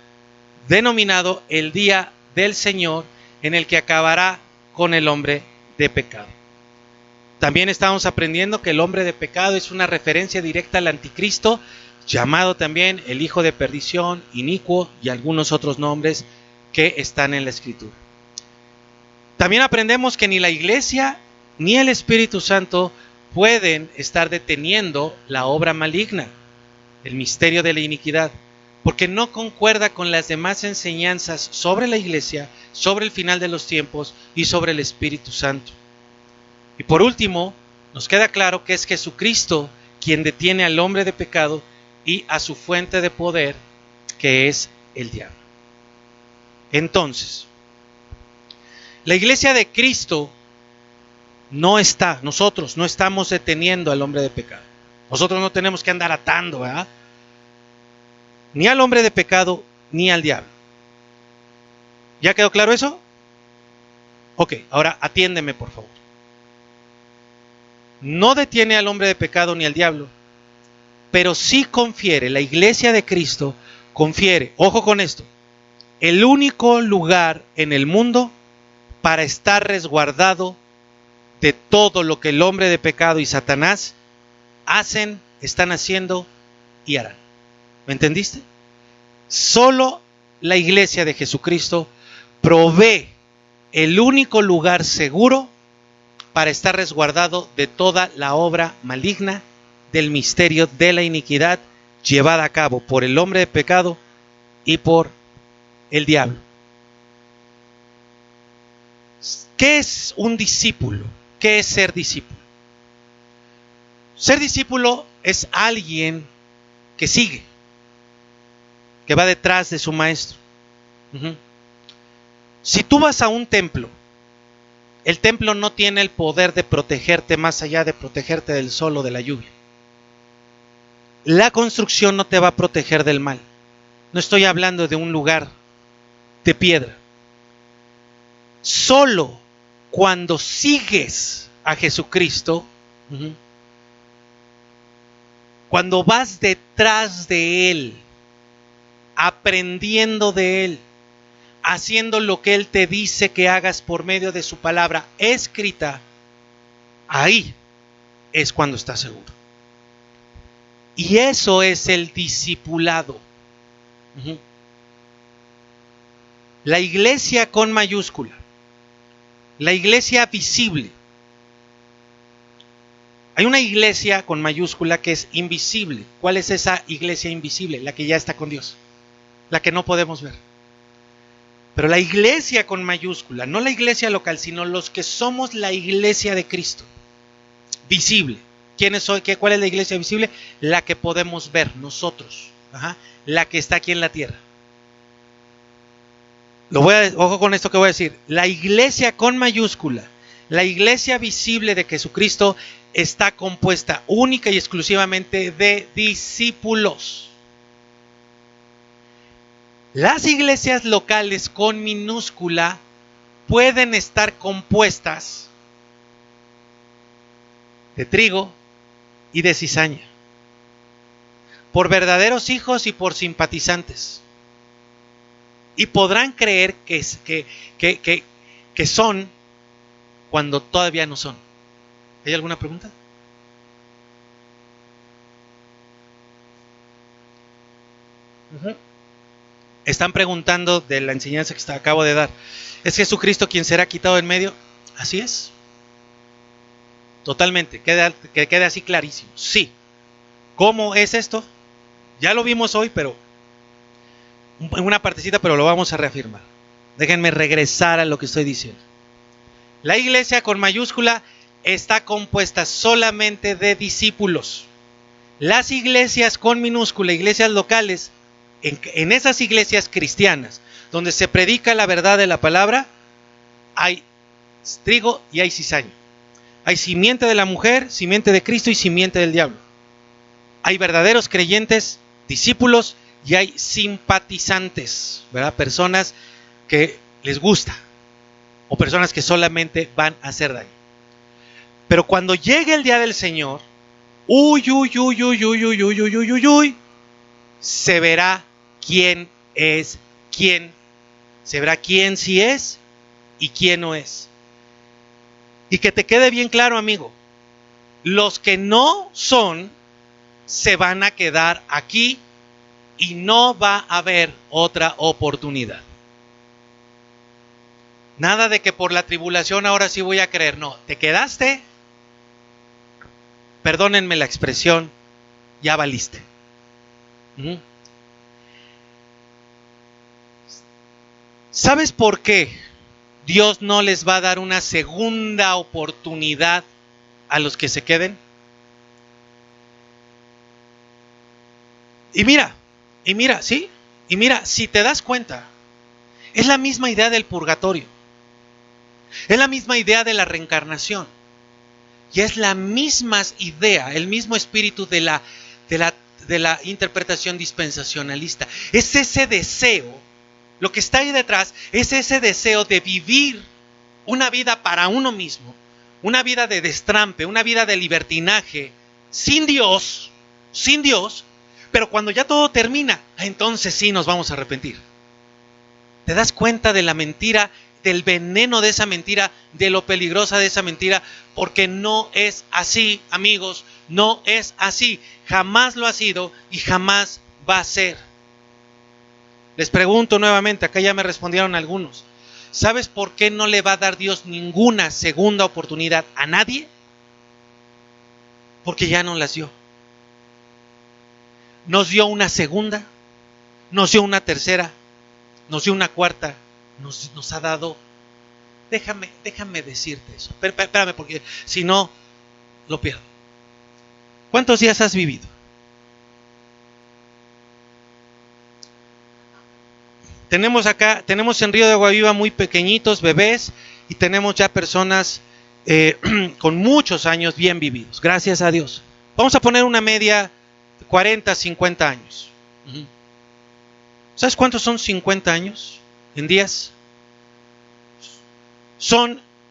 denominado el día del Señor, en el que acabará con el hombre de pecado. También estamos aprendiendo que el hombre de pecado es una referencia directa al anticristo, llamado también el hijo de perdición, inicuo y algunos otros nombres que están en la Escritura. También aprendemos que ni la iglesia ni el Espíritu Santo pueden estar deteniendo la obra maligna, el misterio de la iniquidad, porque no concuerda con las demás enseñanzas sobre la iglesia, sobre el final de los tiempos y sobre el Espíritu Santo. Y por último, nos queda claro que es Jesucristo quien detiene al hombre de pecado y a su fuente de poder, que es el diablo. Entonces, la iglesia de Cristo nosotros no estamos deteniendo al hombre de pecado. Nosotros no tenemos que andar atando, ¿verdad? Ni al hombre de pecado, ni al diablo. ¿Ya quedó claro eso? Ok, ahora atiéndeme por favor. No detiene al hombre de pecado ni al diablo, pero sí confiere, la iglesia de Cristo confiere, ojo con esto, el único lugar en el mundo para estar resguardado de todo lo que el hombre de pecado y Satanás hacen, están haciendo y harán. ¿Me entendiste? Solo la iglesia de Jesucristo provee el único lugar seguro para estar resguardado de toda la obra maligna del misterio de la iniquidad llevada a cabo por el hombre de pecado y por el diablo. ¿Qué es un discípulo? ¿Qué es ser discípulo? Ser discípulo es alguien que sigue, que va detrás de su maestro. Si tú vas a un templo, el templo no tiene el poder de protegerte más allá de protegerte del sol o de la lluvia. La construcción no te va a proteger del mal. No estoy hablando de un lugar de piedra. Solo cuando sigues a Jesucristo, cuando vas detrás de Él, aprendiendo de Él, haciendo lo que Él te dice que hagas por medio de su palabra escrita, ahí es cuando estás seguro. Y eso es el discipulado. La iglesia con mayúscula, la iglesia visible. Hay una iglesia con mayúscula que es invisible. ¿Cuál es esa iglesia invisible? La que ya está con Dios, la que no podemos ver. Pero la iglesia con mayúscula, no la iglesia local, sino los que somos la iglesia de Cristo, visible. ¿Quiénes son? ¿Cuál es la iglesia visible? La que podemos ver nosotros, la que está aquí en la tierra. Ojo con esto que voy a decir. La iglesia con mayúscula, la iglesia visible de Jesucristo, está compuesta única y exclusivamente de discípulos. Las iglesias locales con minúscula pueden estar compuestas de trigo y de cizaña, por verdaderos hijos y por simpatizantes. Y podrán creer que son cuando todavía no son. ¿Hay alguna pregunta? Están preguntando de la enseñanza que acabo de dar. ¿Es Jesucristo quien será quitado en medio? Así es. Totalmente. Que quede así clarísimo. Sí. ¿Cómo es esto? Ya lo vimos hoy, pero en una partecita, pero lo vamos a reafirmar. Déjenme regresar a lo que estoy diciendo. La iglesia con mayúscula está compuesta solamente de discípulos. Las iglesias con minúscula, iglesias locales, en esas iglesias cristianas, donde se predica la verdad de la palabra, hay trigo y hay cizaña. Hay simiente de la mujer, simiente de Cristo y simiente del diablo. Hay verdaderos creyentes, discípulos, y hay simpatizantes, ¿verdad? Personas que les gusta o personas que solamente van a hacer daño. Pero cuando llegue el día del Señor, se verá quién es quién, Se verá quién sí es y quién no es. Y que te quede bien claro, amigo, los que no son se van a quedar aquí y no va a haber otra oportunidad. Nada de que por la tribulación ahora sí voy a creer. No, te quedaste, perdónenme la expresión, ya valiste. ¿Sabes por qué Dios no les va a dar una segunda oportunidad a los que se queden? Y mira, ¿sí? Y mira, si te das cuenta, es la misma idea del purgatorio. Es la misma idea de la reencarnación. Y es la misma idea, el mismo espíritu de la interpretación dispensacionalista. Es ese deseo, lo que está ahí detrás, es ese deseo de vivir una vida para uno mismo, una vida de destrampe, una vida de libertinaje, sin Dios, pero cuando ya todo termina, entonces sí nos vamos a arrepentir. ¿Te das cuenta de la mentira, del veneno de esa mentira, de lo peligrosa de esa mentira? Porque no es así, amigos, no es así. Jamás lo ha sido y jamás va a ser. Les pregunto nuevamente, acá ya me respondieron algunos. ¿Sabes por qué no le va a dar Dios ninguna segunda oportunidad a nadie? Porque ya no las dio. Nos dio una segunda, nos dio una tercera, nos dio una cuarta, nos ha dado. Déjame decirte eso. Espérame, porque si no, lo pierdo. ¿Cuántos días has vivido? Tenemos en Río de Agua Viva muy pequeñitos, bebés, y tenemos ya personas con muchos años bien vividos, gracias a Dios. Vamos a poner una media de 40, 50 años. ¿Sabes cuántos son 50 años en días?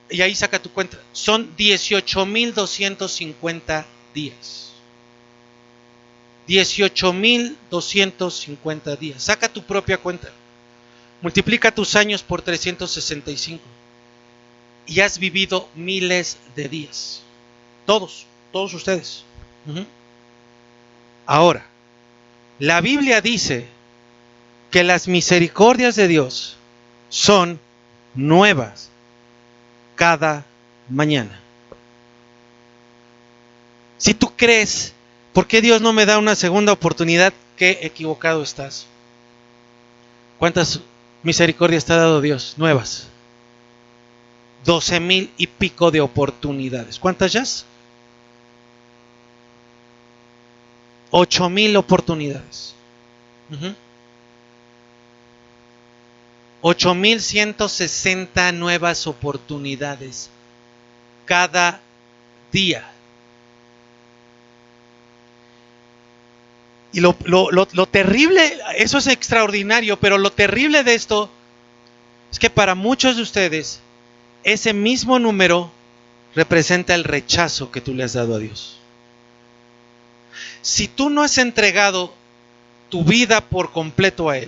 Y ahí saca tu cuenta, son 18,250 días. 18,250 días. Saca tu propia cuenta. Multiplica tus años por 365 y has vivido miles de días. Todos ustedes. Ahora, la Biblia dice que las misericordias de Dios son nuevas cada mañana. Si tú crees, ¿por qué Dios no me da una segunda oportunidad? Qué equivocado estás. ¿Cuántas misericordias te ha dado Dios? Nuevas. 12,000 y pico de oportunidades. ¿Cuántas ya? 8,000 oportunidades. 8,160 nuevas oportunidades cada día. Y lo terrible, eso es extraordinario, pero lo terrible de esto es que para muchos de ustedes ese mismo número representa el rechazo que tú le has dado a Dios. Si tú no has entregado tu vida por completo a Él,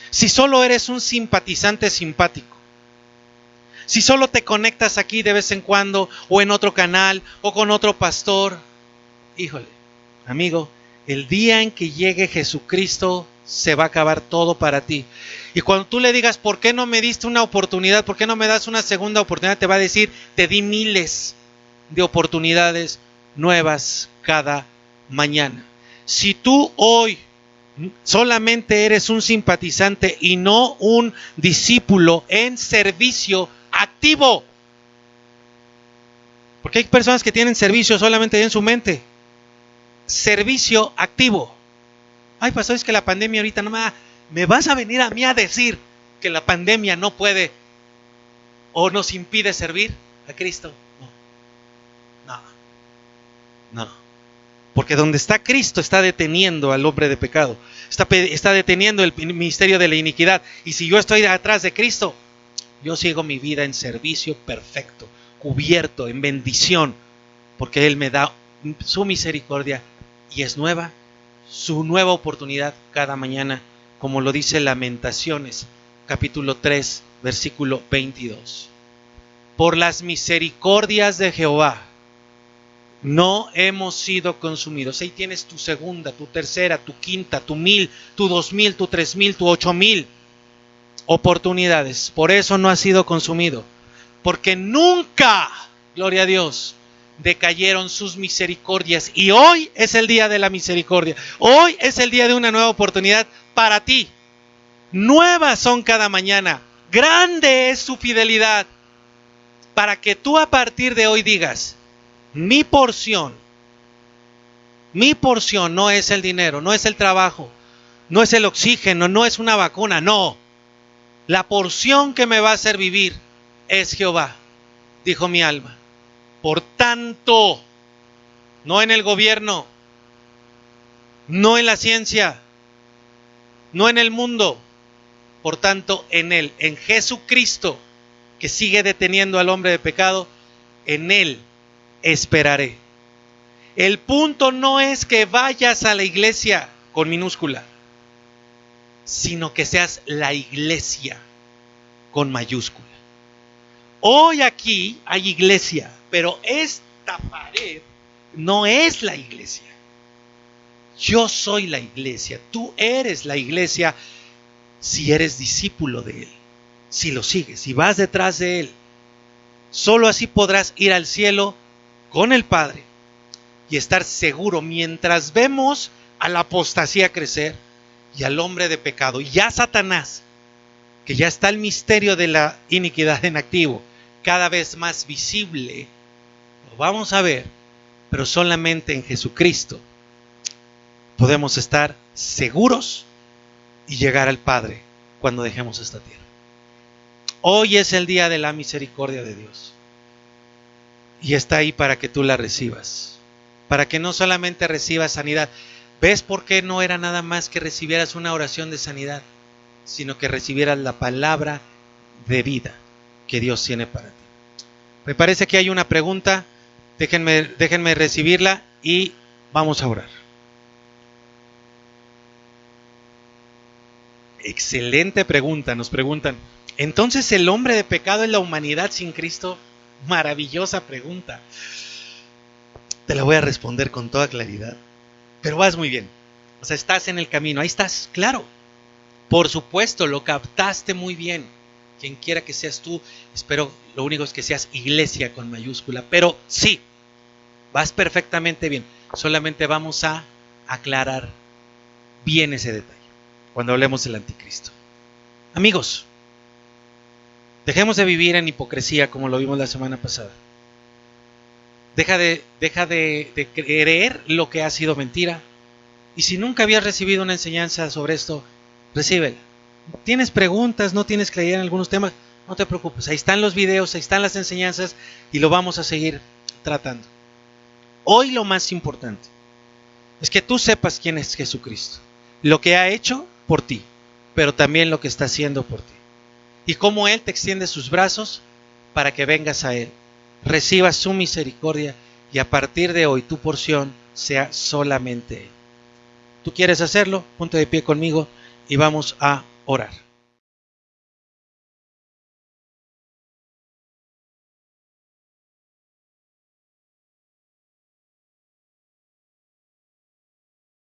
si solo eres un simpatizante simpático, si solo te conectas aquí de vez en cuando o en otro canal o con otro pastor, híjole, amigo, el día en que llegue Jesucristo se va a acabar todo para ti. Y cuando tú le digas, ¿por qué no me diste una oportunidad? ¿Por qué no me das una segunda oportunidad? Te va a decir, te di miles de oportunidades nuevas cada mañana. Si tú hoy solamente eres un simpatizante y no un discípulo en servicio activo, porque hay personas que tienen servicio solamente en su mente. Servicio activo. Ay, pastor, es que la pandemia ahorita no me vas a venir a mí a decir que la pandemia no puede o nos impide servir a Cristo. No. Porque donde está Cristo está deteniendo al hombre de pecado. Está deteniendo el ministerio de la iniquidad. Y si yo estoy atrás de Cristo, yo sigo mi vida en servicio perfecto, cubierto, en bendición, porque Él me da su misericordia y es su nueva oportunidad cada mañana, como lo dice Lamentaciones, capítulo 3, versículo 22. Por las misericordias de Jehová no hemos sido consumidos. Ahí tienes tu segunda, tu tercera, tu quinta, tu 1000, tu 2000, tu 3000, tu 8000 oportunidades. Por eso no has sido consumido. Porque nunca, gloria a Dios, decayeron sus misericordias. Y hoy es el día de la misericordia. Hoy es el día de una nueva oportunidad para ti. Nuevas son cada mañana. Grande es su fidelidad. Para que tú a partir de hoy digas: mi porción no es el dinero, no es el trabajo, no es el oxígeno, no es una vacuna, no. La porción que me va a hacer vivir es Jehová, dijo mi alma. Por tanto, no en el gobierno, no en la ciencia, no en el mundo, por tanto en Él, en Jesucristo, que sigue deteniendo al hombre de pecado, en Él esperaré. El punto no es que vayas a la iglesia con minúscula, sino que seas la iglesia con mayúscula. Hoy aquí hay iglesia, pero esta pared no es la iglesia. Yo soy la iglesia, tú eres la iglesia si eres discípulo de Él, si lo sigues, si vas detrás de Él. Solo así podrás ir al cielo con el Padre y estar seguro mientras vemos a la apostasía crecer y al hombre de pecado y a Satanás, que ya está el misterio de la iniquidad en activo, cada vez más visible. Lo vamos a ver, pero solamente en Jesucristo podemos estar seguros y llegar al Padre cuando dejemos esta tierra. Hoy es el día de la misericordia de Dios y está ahí para que tú la recibas, para que no solamente recibas sanidad. ¿Ves por qué no era nada más que recibieras una oración de sanidad, sino que recibieras la palabra de vida que Dios tiene para ti? Me parece que hay una pregunta, déjenme recibirla y vamos a orar. Excelente pregunta, nos preguntan: ¿entonces el hombre de pecado es la humanidad sin Cristo? Maravillosa pregunta. Te la voy a responder con toda claridad, pero vas muy bien. O sea, estás en el camino, ahí estás, claro. Por supuesto, lo captaste muy bien. Quien quiera que seas tú, espero lo único es que seas iglesia con mayúscula, pero sí, vas perfectamente bien. Solamente vamos a aclarar bien ese detalle cuando hablemos del anticristo. Amigos, dejemos de vivir en hipocresía como lo vimos la semana pasada. Deja de creer lo que ha sido mentira. Y si nunca habías recibido una enseñanza sobre esto, recíbela. ¿Tienes preguntas? ¿No tienes claridad en algunos temas? No te preocupes, ahí están los videos, ahí están las enseñanzas y lo vamos a seguir tratando. Hoy lo más importante es que tú sepas quién es Jesucristo, lo que ha hecho por ti, pero también lo que está haciendo por ti. Y cómo Él te extiende sus brazos para que vengas a Él, recibas su misericordia y a partir de hoy tu porción sea solamente Él. ¿Tú quieres hacerlo? Ponte de pie conmigo y vamos a orar.